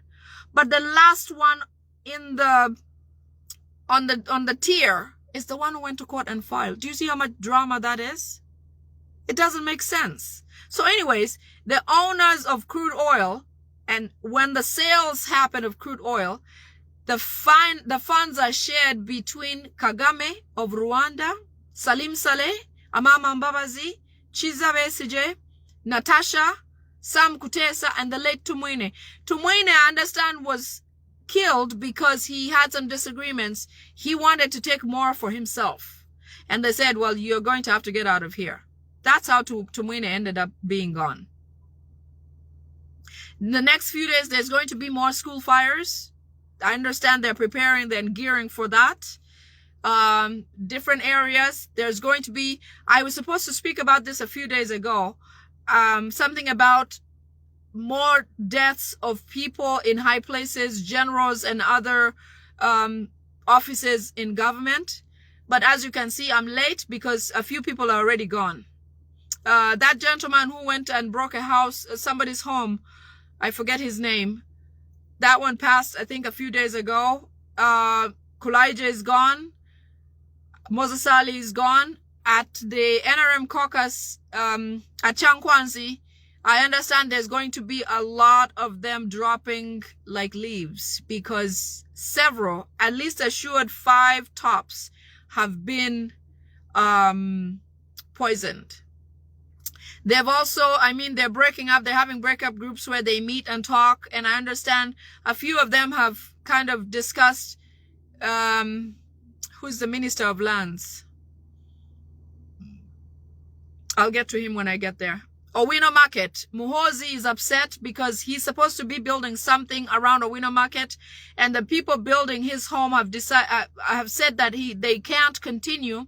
But the last one in the on the tier is the one who went to court and filed. Do you see how much drama that is? It doesn't make sense. So anyways, the owners of crude oil, and when the sales happen of crude oil, the funds are shared between Kagame of Rwanda, Salim Saleh, Amama Mbabazi, Chiza Besigye, Natasha, Sam Kutesa, and the late Tumwine. Tumwine, I understand, was killed because he had some disagreements. He wanted to take more for himself. And they said, well, you're going to have to get out of here. That's how Tumwine ended up being gone. In the next few days, there's going to be more school fires. I understand they're preparing and gearing for that. Different areas. There's going to be, I was supposed to speak about this a few days ago. Something about more deaths of people in high places, generals and other offices in government. But as you can see, I'm late because a few people are already gone. That gentleman who went and broke a house, somebody's home, I forget his name. That one passed, I think, a few days ago. Kulaije is gone. Moses Ali is gone. At the NRM caucus at Chankwanzi, I understand there's going to be a lot of them dropping like leaves because several, at least assured 5 tops, have been poisoned. They've also, I mean, they're breaking up. They're having breakup groups where they meet and talk. And I understand a few of them have kind of discussed, who's the Minister of Lands? I'll get to him when I get there. Owino Market. Muhoozi is upset because he's supposed to be building something around Owino Market, and the people building his home have said that they can't continue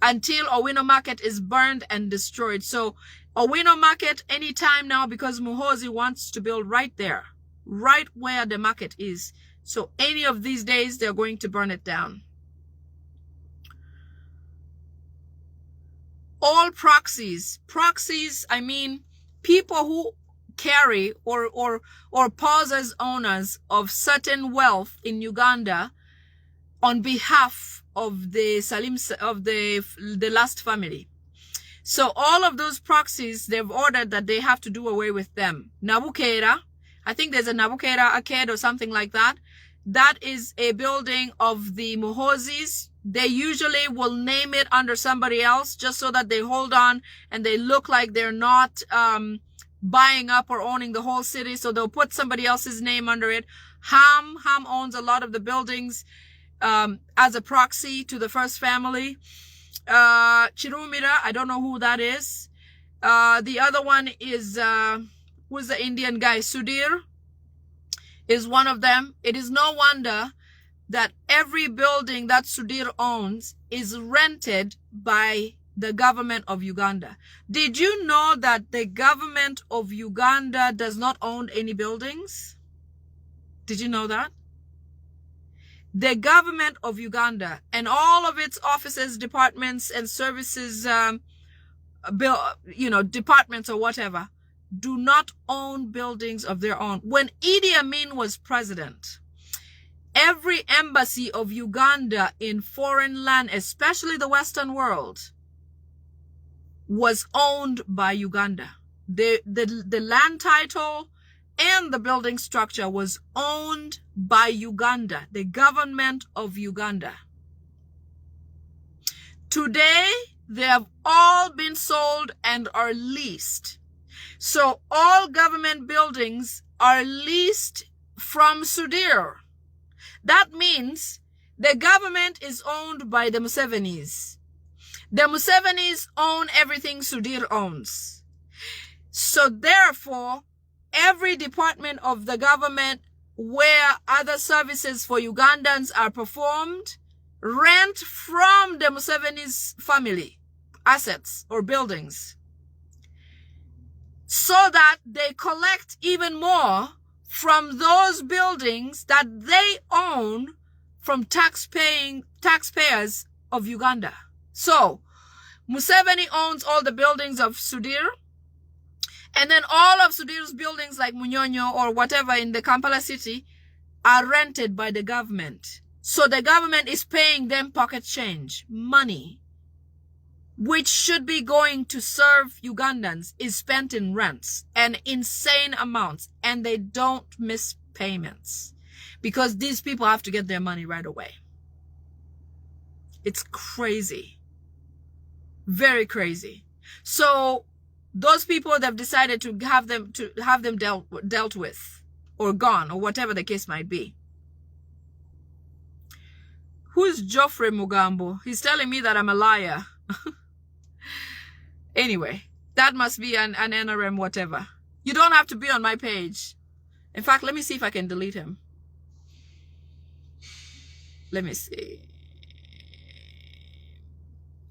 until Owino Market is burned and destroyed. So Owino Market anytime now, because Muhoozi wants to build right there, right where the market is. So any of these days they're going to burn it down. All proxies, I mean people who carry or pose as owners of certain wealth in Uganda on behalf of the the last family. So all of those proxies, they've ordered that they have to do away with them. Nabukera, I think there's a Nabukera Arcade or something like that. That is a building of the Muhoozis. They usually will name it under somebody else just so that they hold on and they look like they're not buying up or owning the whole city. So they'll put somebody else's name under it. Ham owns a lot of the buildings as a proxy to the first family. Chirumira, I don't know who that is. The other one is, who's the Indian guy? Sudhir is one of them. It is no wonder that every building that Sudhir owns is rented by the government of Uganda. Did you know that the government of Uganda does not own any buildings? Did you know that? The government of Uganda and all of its offices, departments, and services, departments or whatever, do not own buildings of their own. When Idi Amin was president, every embassy of Uganda in foreign land, especially the Western world, was owned by Uganda. The land title and the building structure was owned by Uganda, the government of Uganda. Today, they have all been sold and are leased. So all government buildings are leased from Sudhir. That means the government is owned by the Musevenis. The Musevenis own everything Sudhir owns. So therefore, every department of the government where other services for Ugandans are performed rent from the Museveni's family assets or buildings, so that they collect even more from those buildings that they own from taxpayers of Uganda. So Museveni owns all the buildings of Sudhir, and then all of Sudhir's buildings like Munyonyo or whatever in the Kampala city are rented by the government. So the government is paying them pocket change, money, which should be going to serve Ugandans, is spent in rents and insane amounts, and they don't miss payments because these people have to get their money right away. It's crazy. Very crazy. So those people, they've decided to have them dealt with or gone or whatever the case might be. Who's Geoffrey Mugambo? He's telling me that I'm a liar. Anyway, that must be an NRM whatever. You don't have to be on my page. In fact, let me see if I can delete him. Let me see.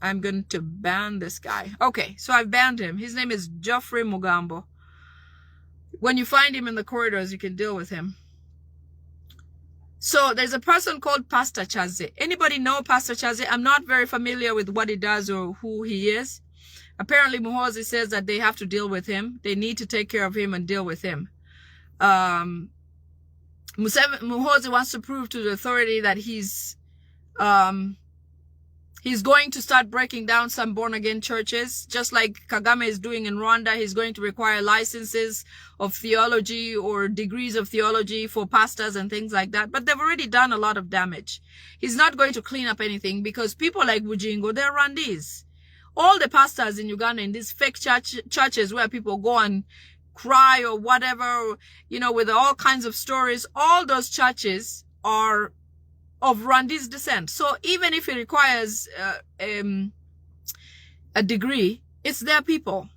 I'm going to ban this guy. Okay, so I've banned him. His name is Geoffrey Mugambo. When you find him in the corridors, you can deal with him. So there's a person called Pastor Chaze. Anybody know Pastor Chaze? I'm not very familiar with what he does or who he is. Apparently, Muhoozi says that they have to deal with him. They need to take care of him and deal with him. Muhoozi wants to prove to the authority that he's going to start breaking down some born-again churches, just like Kagame is doing in Rwanda. He's going to require licenses of theology or degrees of theology for pastors and things like that. But they've already done a lot of damage. He's not going to clean up anything because people like Bujingo, they're Rwandese. All the pastors in Uganda in these fake churches where people go and cry or whatever, with all kinds of stories, all those churches are of Rwandese descent. So even if it requires a degree, It's their people.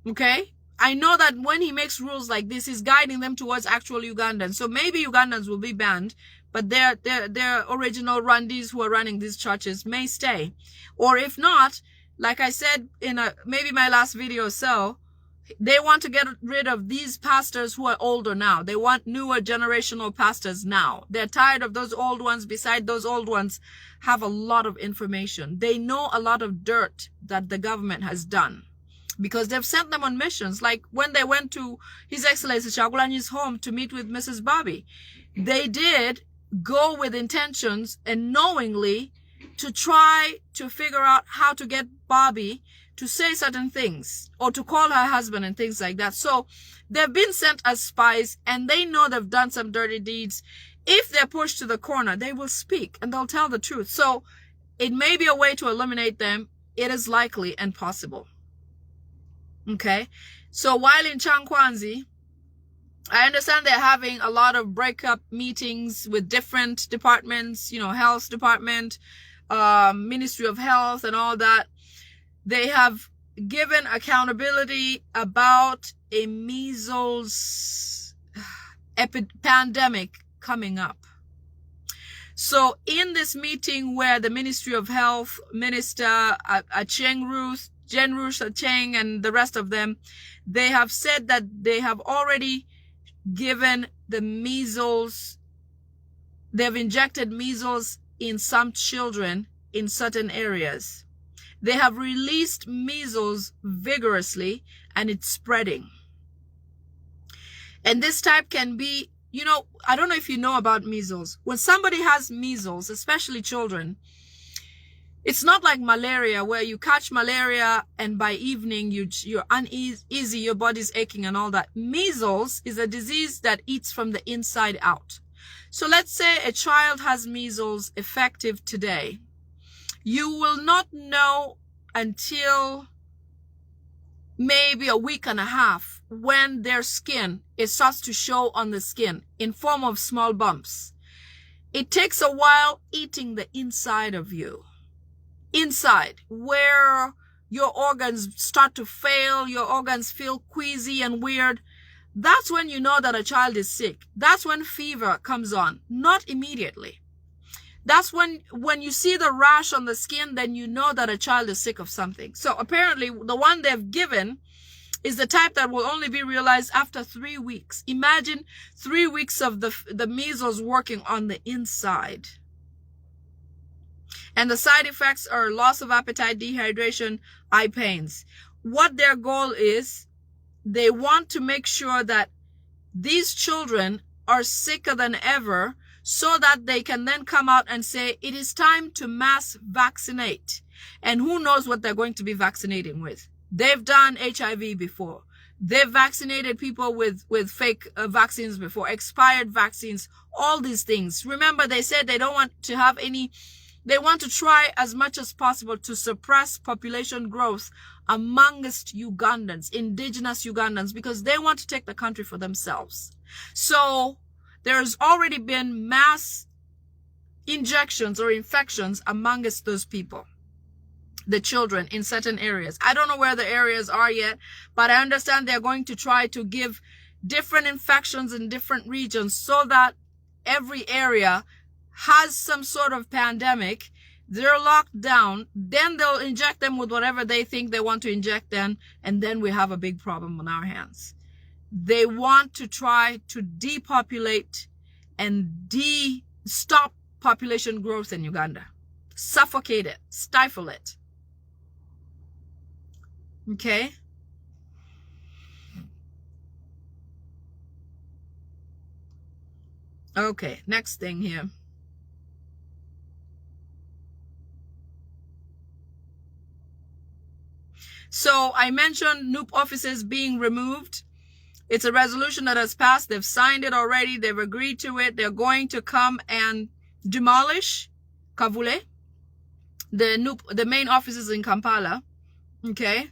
Okay? I know that when he makes rules like this, he's guiding them towards actual Ugandans. So maybe Ugandans will be banned, but their original Rwandese who are running these churches may stay. Or if not, like I said in maybe my last video or so, they want to get rid of these pastors who are older now. They want newer generational pastors now. They're tired of those old ones. Beside those old ones have a lot of information. They know a lot of dirt that the government has done, because they've sent them on missions. Like when they went to His Excellency Chagulanyi's home to meet with Mrs. Bobby, they did go with intentions and knowingly to try to figure out how to get Bobby to say certain things or to call her husband and things like that. So they've been sent as spies, and they know they've done some dirty deeds. If they're pushed to the corner, they will speak and they'll tell the truth. So it may be a way to eliminate them. It is likely and possible. Okay, so while in Changkwanzi, I understand they're having a lot of breakup meetings with different departments, you know, health department, Ministry of Health and all that. They have given accountability about a measles pandemic coming up. So in this meeting where the Ministry of Health Minister Jen Ruth Acheng and the rest of them, they have said that they have already given the measles, they've injected measles in some children in certain areas. They have released measles vigorously, and it's spreading. And this type can be, you know, I don't know if you know about measles. When somebody has measles, especially children, it's not like malaria where you catch malaria and by evening you're uneasy, your body's aching and all that. Measles is a disease that eats from the inside out. So let's say a child has measles effective today. You will not know until maybe a week and a half when their skin, it starts to show on the skin in form of small bumps. It takes a while eating the inside of you. Inside, where your organs start to fail, your organs feel queasy and weird. That's when you know that a child is sick. That's when fever comes on, not immediately. That's when you see the rash on the skin, then you know that a child is sick of something. So apparently the one they've given is the type that will only be realized after 3 weeks. Imagine 3 weeks of the measles working on the inside. And the side effects are loss of appetite, dehydration, eye pains. What their goal is, they want to make sure that these children are sicker than ever, so that they can then come out and say, it is time to mass vaccinate. And who knows what they're going to be vaccinating with. They've done HIV before. They've vaccinated people with fake vaccines before, expired vaccines, all these things. Remember, they said they don't want to have any, they want to try as much as possible to suppress population growth amongst Ugandans, indigenous Ugandans, because they want to take the country for themselves. So there's already been mass injections or infections amongst those people, the children in certain areas. I don't know where the areas are yet, but I understand they're going to try to give different infections in different regions so that every area has some sort of pandemic. They're locked down, then they'll inject them with whatever they think they want to inject them, and then we have a big problem on our hands. They want to try to depopulate and stop population growth in Uganda. Suffocate it, stifle it. Okay? Okay, next thing here. So I mentioned NUP offices being removed. It's a resolution that has passed. They've signed it already. They've agreed to it. They're going to come and demolish Kavule, the main offices in Kampala. Okay.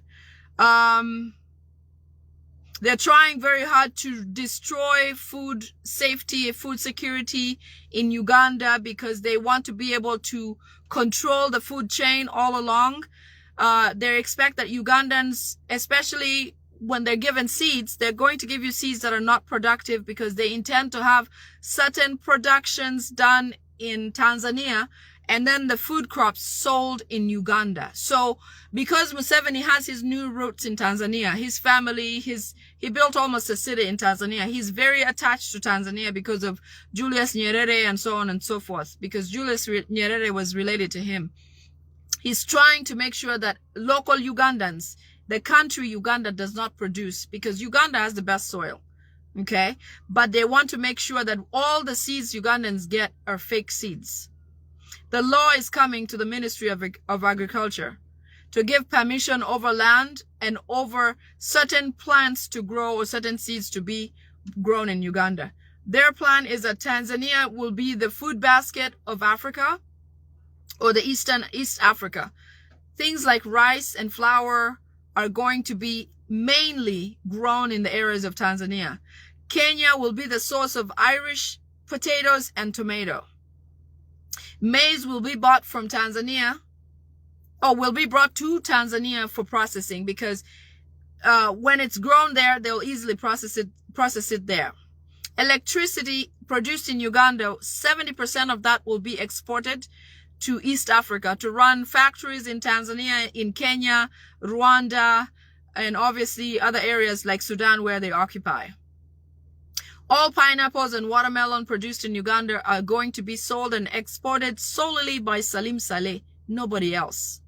They're trying very hard to destroy food safety, food security in Uganda, because they want to be able to control the food chain all along. They expect that Ugandans, especially when they're given seeds, they're going to give you seeds that are not productive because they intend to have certain productions done in Tanzania and then the food crops sold in Uganda. So because Museveni has his new roots in Tanzania, his family, he built almost a city in Tanzania. He's very attached to Tanzania because of Julius Nyerere and so on and so forth, because Julius Nyerere was related to him. He's trying to make sure that local Ugandans, the country Uganda does not produce, because Uganda has the best soil, okay? But they want to make sure that all the seeds Ugandans get are fake seeds. The law is coming to the Ministry of Agriculture to give permission over land and over certain plants to grow or certain seeds to be grown in Uganda. Their plan is that Tanzania will be the food basket of Africa, or the East Africa. Things like rice and flour are going to be mainly grown in the areas of Tanzania. Kenya will be the source of Irish potatoes and tomato. Maize will be bought from Tanzania, or will be brought to Tanzania for processing, because when it's grown there, they'll easily process it there. Electricity produced in Uganda, 70% of that will be exported to East Africa to run factories in Tanzania, in Kenya, Rwanda, and obviously other areas like Sudan where they occupy. All pineapples and watermelon produced in Uganda are going to be sold and exported solely by Salim Saleh, nobody else.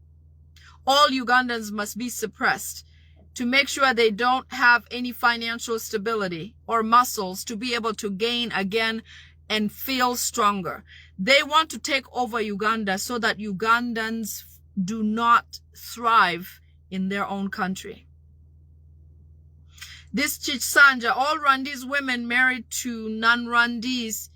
All Ugandans must be suppressed to make sure they don't have any financial stability or muscles to be able to gain again and feel stronger. They want to take over Uganda so that Ugandans do not thrive in their own country. This Chitsanja, all Rwandese women married to non-Rwandese,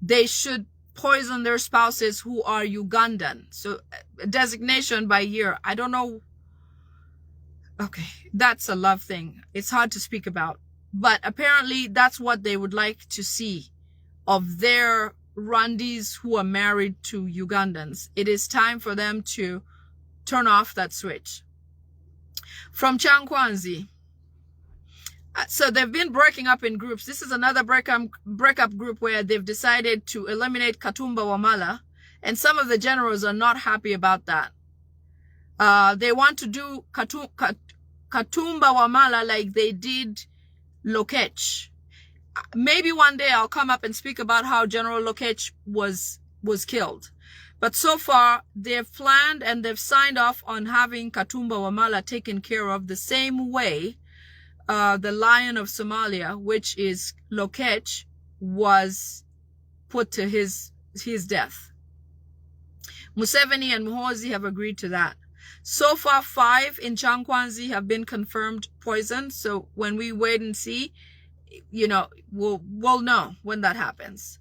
they should poison their spouses who are Ugandan. So designation by year, I don't know. Okay, that's a love thing. It's hard to speak about. But apparently that's what they would like to see of their Rwandese who are married to Ugandans. It is time for them to turn off that switch. From Chankwanzi. So they've been breaking up in groups. This is another breakup group where they've decided to eliminate Katumba Wamala. And some of the generals are not happy about that. They want to do Katumba Wamala like they did Lokech. Maybe one day I'll come up and speak about how General Lokech was killed. But so far, they've planned and they've signed off on having Katumba Wamala taken care of the same way the Lion of Somalia, which is Lokech, was put to his death. Museveni and Muhoozi have agreed to that. So far, 5 in Chankwanzi have been confirmed poisoned. So when we wait and see, you know, we'll know when that happens.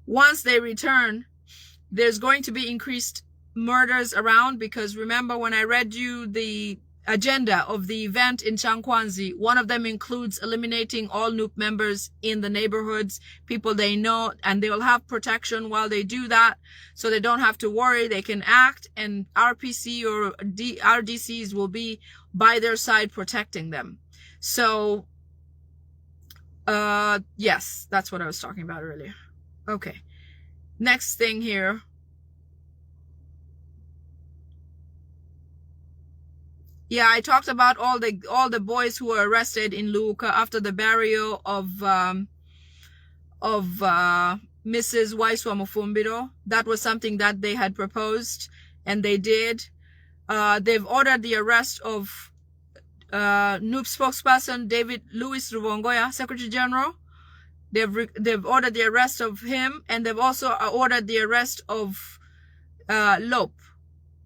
Once they return, there's going to be increased murders around, because remember when I read you the agenda of the event in Chankwanzi, one of them includes eliminating all NUP members in the neighborhoods, people they know, and they will have protection while they do that, so they don't have to worry. They can act, and RPC or RDCs will be by their side protecting them. So yes, that's what I was talking about earlier. Okay, next thing here. Yeah, I talked about all the boys who were arrested in Luuka after the burial of Mrs. Waiswa Mufumbiro. That was something that they had proposed, and they did. They've ordered the arrest of NUP spokesperson David Louis Rubongoya, Secretary General. They've ordered the arrest of him, and they've also ordered the arrest of Lope,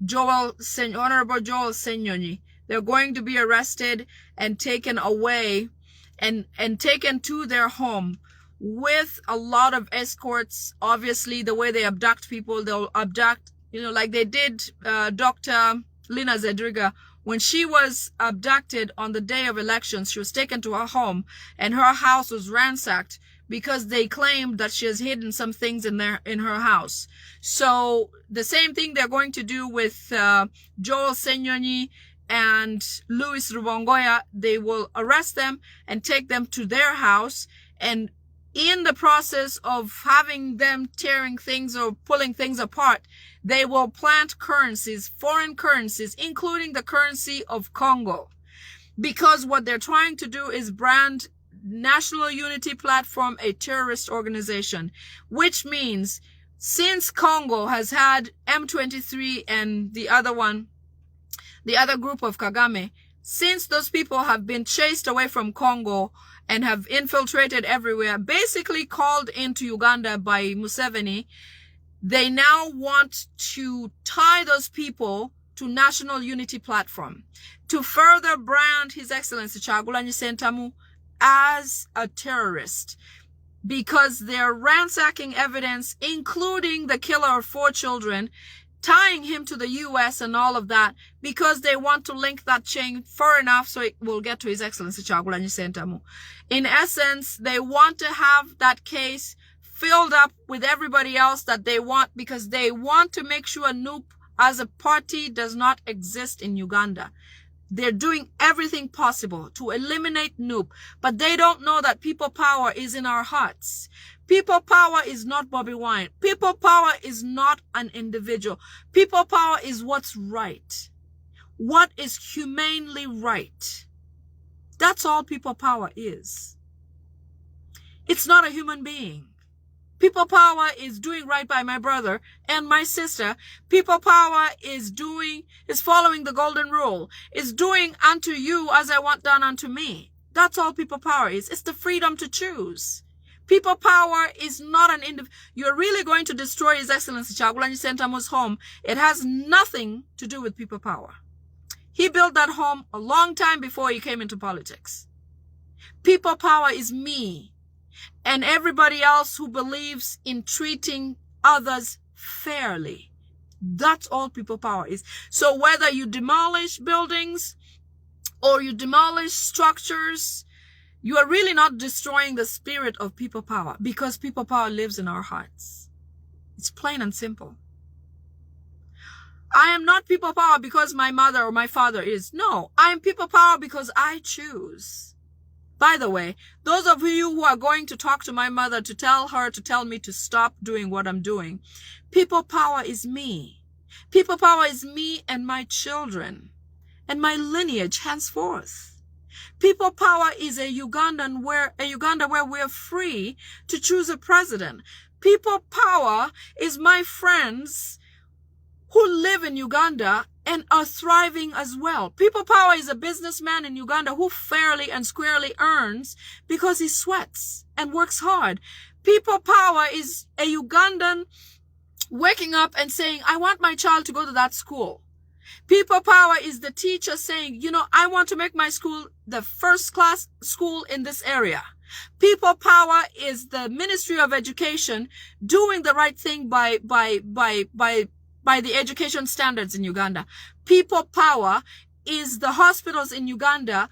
Honorable Joel Senyonyi. They're going to be arrested and taken away and taken to their home with a lot of escorts. Obviously, the way they abduct people, they'll abduct, you know, like they did Dr. Lina Zedriga. When she was abducted on the day of elections, she was taken to her home and her house was ransacked because they claimed that she has hidden some things in her house. So the same thing they're going to do with Joel Senyonyi and Louis Rubongoya. They will arrest them and take them to their house, and in the process of having them tearing things or pulling things apart, they will plant currencies, foreign currencies, including the currency of Congo. Because what they're trying to do is brand National Unity Platform a terrorist organization, which means since Congo has had M23 and the other group of Kagame, since those people have been chased away from Congo and have infiltrated everywhere, basically called into Uganda by Museveni, they now want to tie those people to National Unity Platform to further brand His Excellency Kyagulanyi Ssentamu as a terrorist, because they're ransacking evidence, including the killer of 4 children, tying him to the US and all of that, because they want to link that chain far enough so it will get to His Excellency Kyagulanyi Ssentamu. In essence, they want to have that case filled up with everybody else that they want, because they want to make sure NUP as a party does not exist in Uganda. They're doing everything possible to eliminate NUP, but they don't know that people power is in our hearts. People power is not Bobby Wine. People power is not an individual. People power is what's right. What is humanely right. That's all people power is. It's not a human being. People power is doing right by my brother and my sister. People power is following the golden rule. Is doing unto you as I want done unto me. That's all people power is. It's the freedom to choose. People power is not an individual. You're really going to destroy His Excellency Kyagulanyi Ssentamu's home. It has nothing to do with people power. He built that home a long time before he came into politics. People power is me and everybody else who believes in treating others fairly. That's all people power is. So whether you demolish buildings or you demolish structures, you are really not destroying the spirit of people power, because people power lives in our hearts. It's plain and simple. I am not people power because my mother or my father is. No, I am people power because I choose. By the way, those of you who are going to talk to my mother to tell me to stop doing what I'm doing, people power is me. People power is me and my children and my lineage henceforth. People power is a Uganda where we're free to choose a president. People power is my friends who live in Uganda and are thriving as well. People power is a businessman in Uganda who fairly and squarely earns because he sweats and works hard. People power is a Ugandan waking up and saying, I want my child to go to that school. People power is the teacher saying, I want to make my school the first class school in this area. People power is the Ministry of Education doing the right thing by the education standards in Uganda. People power is the hospitals in Uganda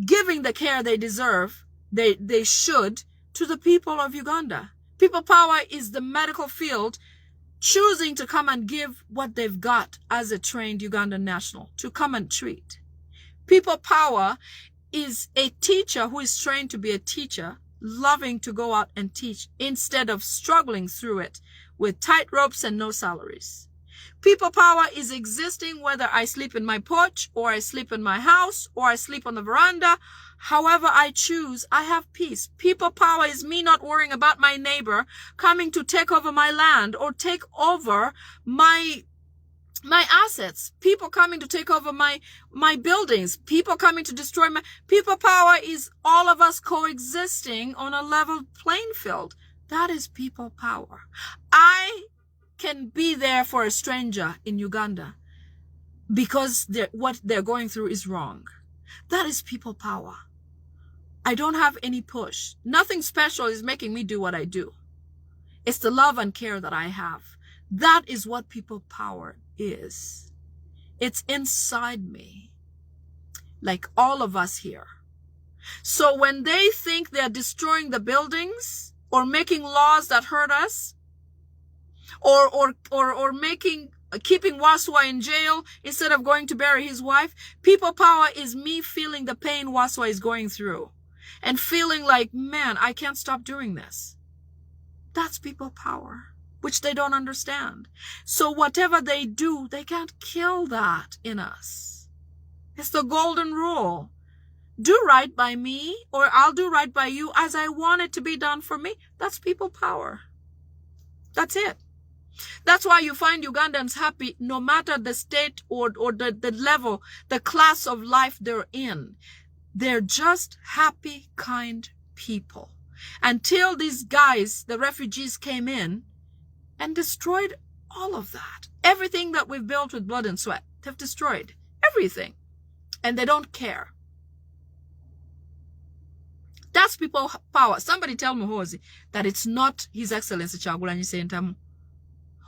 giving the care they deserve, they should, to the people of Uganda. People power is the medical field choosing to come and give what they've got as a trained Ugandan national to come and treat. People power is a teacher who is trained to be a teacher, loving to go out and teach instead of struggling through it with tight ropes and no salaries. People power is existing whether I sleep in my porch or I sleep in my house or I sleep on the veranda. However I choose, I have peace. People power is me not worrying about my neighbor coming to take over my land or take over my assets. People coming to take over my buildings. People coming to destroy my... People power is all of us coexisting on a level playing field. That is people power. I can be there for a stranger in Uganda because what they're going through is wrong. That is people power. I don't have any push. Nothing special is making me do what I do. It's the love and care that I have. That is what people power is. It's inside me. Like all of us here. So when they think they're destroying the buildings or making laws that hurt us, or making keeping Waswa in jail instead of going to bury his wife, people power is me feeling the pain Waswa is going through and feeling like, man, I can't stop doing this. That's people power, which they don't understand. So whatever they do, they can't kill that in us. It's the golden rule. Do right by me, or I'll do right by you as I want it to be done for me. That's people power. That's it. That's why you find Ugandans happy no matter the state or the level, the class of life they're in. They're just happy, kind people. Until these guys, the refugees, came in and destroyed all of that. Everything that we've built with blood and sweat, they've destroyed everything. And they don't care. That's people power. Somebody tell Muhoozi that it's not His Excellency Kyagulanyi Ssentamu.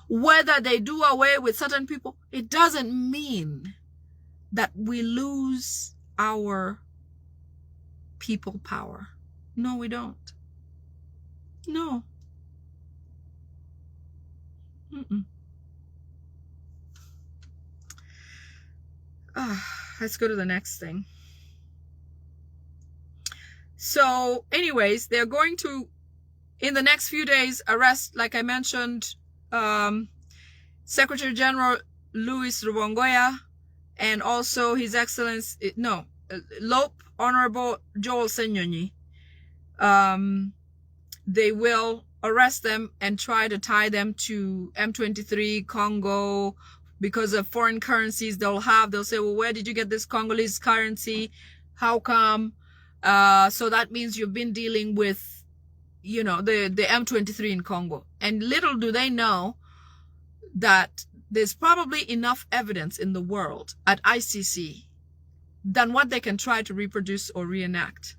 Whether they do away with certain people, it doesn't mean that we lose our people power. No, we don't. No. Let's go to the next thing. So, anyways, they're going to, in the next few days, arrest, like I mentioned, Secretary General Louis Rubongoya, and also His Excellency, Lope, Honorable Joel Senyonyi. They will arrest them and try to tie them to M23, Congo, because of foreign currencies they'll have. They'll say, well, where did you get this Congolese currency? How come? So that means you've been dealing with, the M23 in Congo. And little do they know that there's probably enough evidence in the world at ICC than what they can try to reproduce or reenact.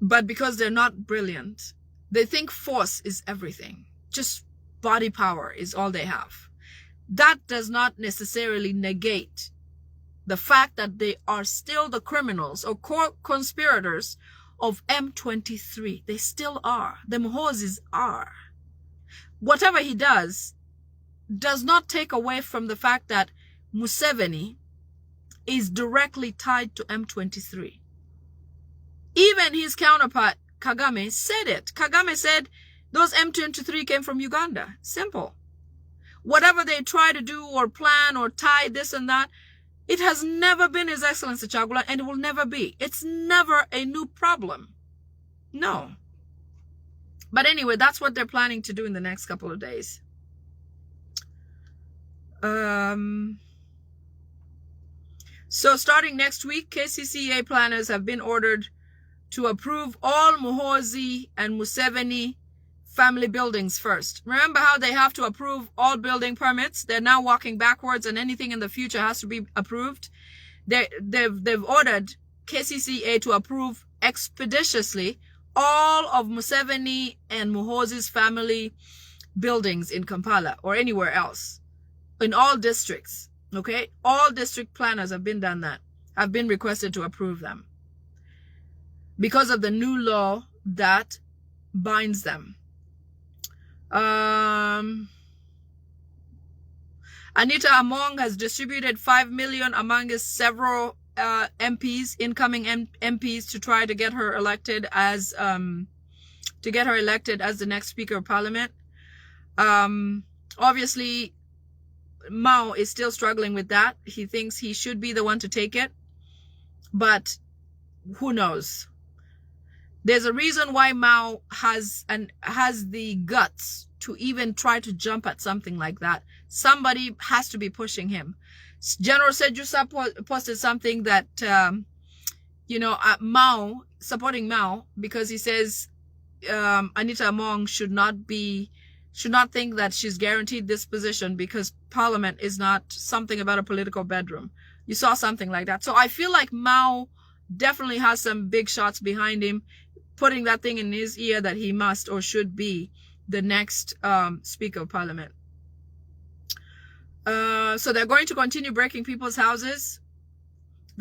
But because they're not brilliant, they think force is everything. Just body power is all they have. That does not necessarily negate the fact that they are still the criminals or conspirators of M23. They still are. The Muhoozis are. Whatever he does not take away from the fact that Museveni is directly tied to M23. Even his counterpart, Kagame, said it. Kagame said those M23 came from Uganda. Simple. Whatever they try to do or plan or tie this and that, it has never been His Excellency Kyagulanyi, and it will never be. It's never a new problem. No. But anyway, that's what they're planning to do in the next couple of days. So starting next week, KCCA planners have been ordered to approve all Muhoozi and Museveni family buildings first. Remember how they have to approve all building permits? They're now walking backwards, and anything in the future has to be approved. They've ordered KCCA to approve expeditiously all of Museveni and Muhoozi's family buildings in Kampala or anywhere else, in all districts. Okay, all district planners have been requested to approve them because of the new law that binds them. Anita Among has distributed 5 million among his several MPs, incoming MPs, to try to get her elected as the next Speaker of Parliament. Obviously, Mao is still struggling with that. He thinks he should be the one to take it, but who knows? There's a reason why Mao has the guts to even try to jump at something like that. Somebody has to be pushing him. General Sejusa posted something that, Mao, supporting Mao, because he says Anita Among should not think that she's guaranteed this position because Parliament is not something about a political bedroom. You saw something like that. So I feel like Mao definitely has some big shots behind him, putting that thing in his ear that he must or should be the next Speaker of Parliament. So they're going to continue breaking people's houses.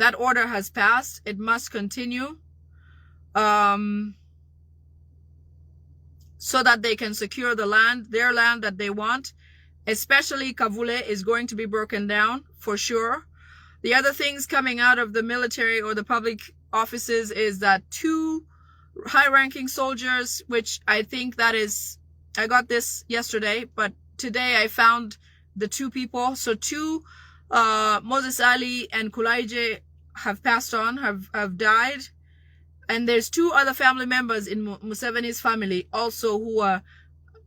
That order has passed. It must continue. So that they can secure the land, their land that they want. Especially Kavule is going to be broken down for sure. The other things coming out of the military or the public offices is that 2 high-ranking soldiers, which I think that is, I got this yesterday, but today I found the 2 people. So 2, Moses Ali and Kulaije have passed on, have died. And there's 2 other family members in Museveni's family also who are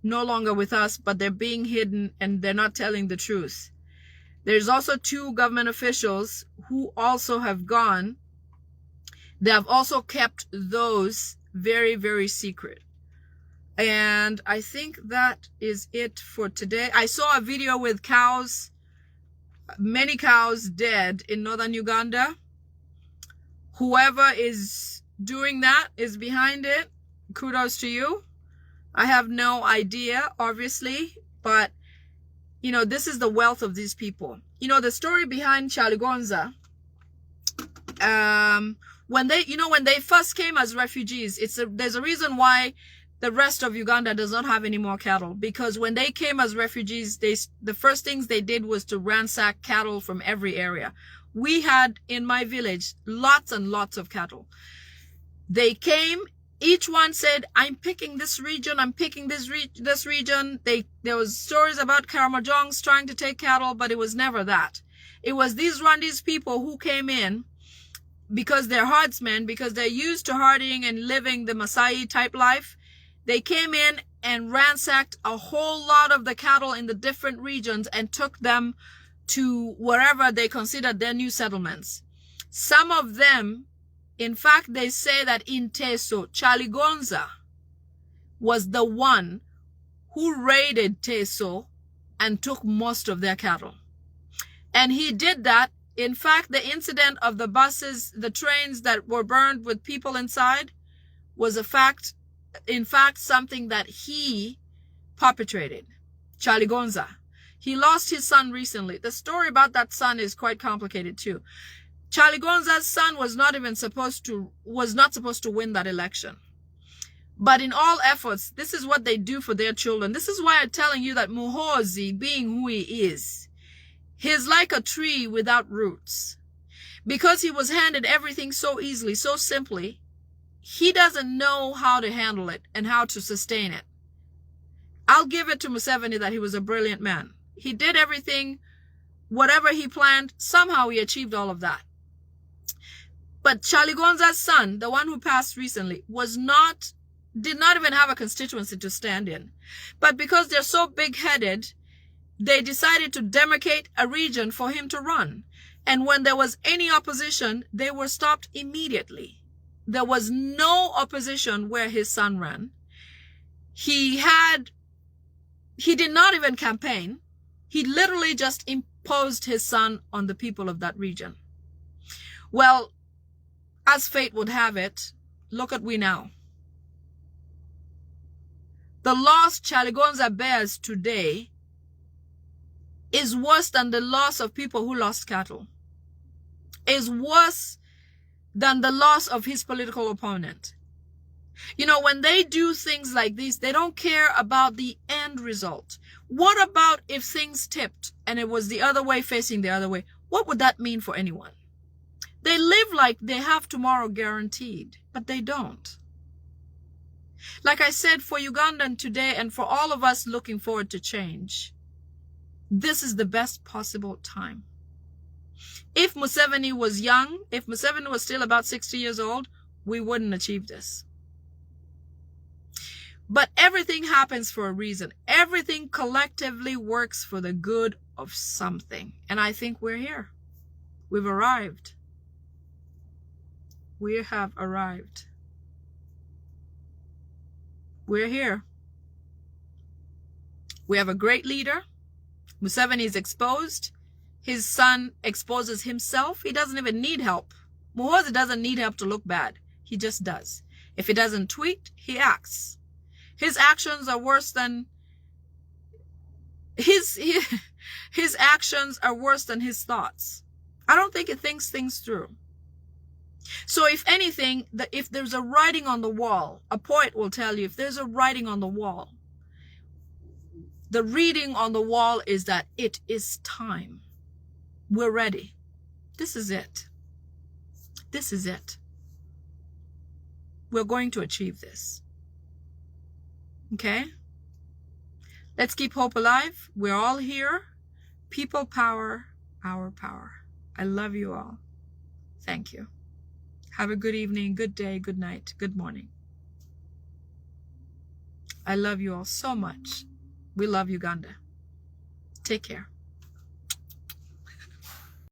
no longer with us, but they're being hidden and they're not telling the truth. There's also 2 government officials who also have gone. They have also kept those very, very secret. And I think that is it for today. I saw a video with cows, many cows dead in northern Uganda. Whoever is doing that is behind it. Kudos to you. I have no idea, obviously, but you know, this is the wealth of these people. You know, the story behind Chaligonza, when they first came as refugees, there's a reason why the rest of Uganda does not have any more cattle, because when they came as refugees, the first things they did was to ransack cattle from every area. We had in my village lots and lots of cattle. They came, each one said, I'm picking this region, I'm picking this region. There was stories about Karamojongs trying to take cattle, but it was never that. It was these Rwandese people who came in because they're herdsmen, because they're used to herding and living the Maasai type life. They came in and ransacked a whole lot of the cattle in the different regions and took them to wherever they considered their new settlements. Some of them, in fact, they say that in Teso, Chaligonza was the one who raided Teso and took most of their cattle. And he did that. In fact, the incident of the buses, the trains that were burned with people inside was in fact, something that he perpetrated. Chaligonza. He lost his son recently. The story about that son is quite complicated too. Chaligonza's son was not supposed to win that election. But in all efforts, this is what they do for their children. This is why I'm telling you that Muhoozi, being who he is, he's like a tree without roots. Because he was handed everything so easily, so simply, he doesn't know how to handle it and how to sustain it. I'll give it to Museveni that he was a brilliant man. He did everything, whatever he planned, somehow he achieved all of that. But Chaligonza's son, the one who passed recently, did not even have a constituency to stand in. But because they're so big-headed, they decided to demarcate a region for him to run. And when there was any opposition, they were stopped immediately. There was no opposition where his son ran. He did not even campaign. He literally just imposed his son on the people of that region. Well, as fate would have it, look at we now. The loss Chaligonza bears today is worse than the loss of people who lost cattle. Is worse than the loss of his political opponent. You know, when they do things like this, they don't care about the end result. What about if things tipped and it was the other way facing the other way? What would that mean for anyone? They live like they have tomorrow guaranteed, but they don't. Like I said, for Ugandan today and for all of us looking forward to change, this is the best possible time. If Museveni was young, if Museveni was still about 60 years old, we wouldn't achieve this. But everything happens for a reason. Everything collectively works for the good of something. And I think we're here. We've arrived. We have arrived. We're here. We have a great leader. Museveni is exposed. His son exposes himself. He doesn't even need help. Muhoozi doesn't need help to look bad. He just does. If he doesn't tweet, he acts. His actions are worse than his actions are worse than his thoughts. I don't think he thinks things through. So if anything, if there's a writing on the wall, a poet will tell you, if there's a writing on the wall, the reading on the wall is that it is time. We're ready. This is it. This is it. We're going to achieve this. Okay? Let's keep hope alive. We're all here. People power, our power. I love you all. Thank you. Have a good evening, good day, good night, good morning. I love you all so much. We love Uganda. Take care.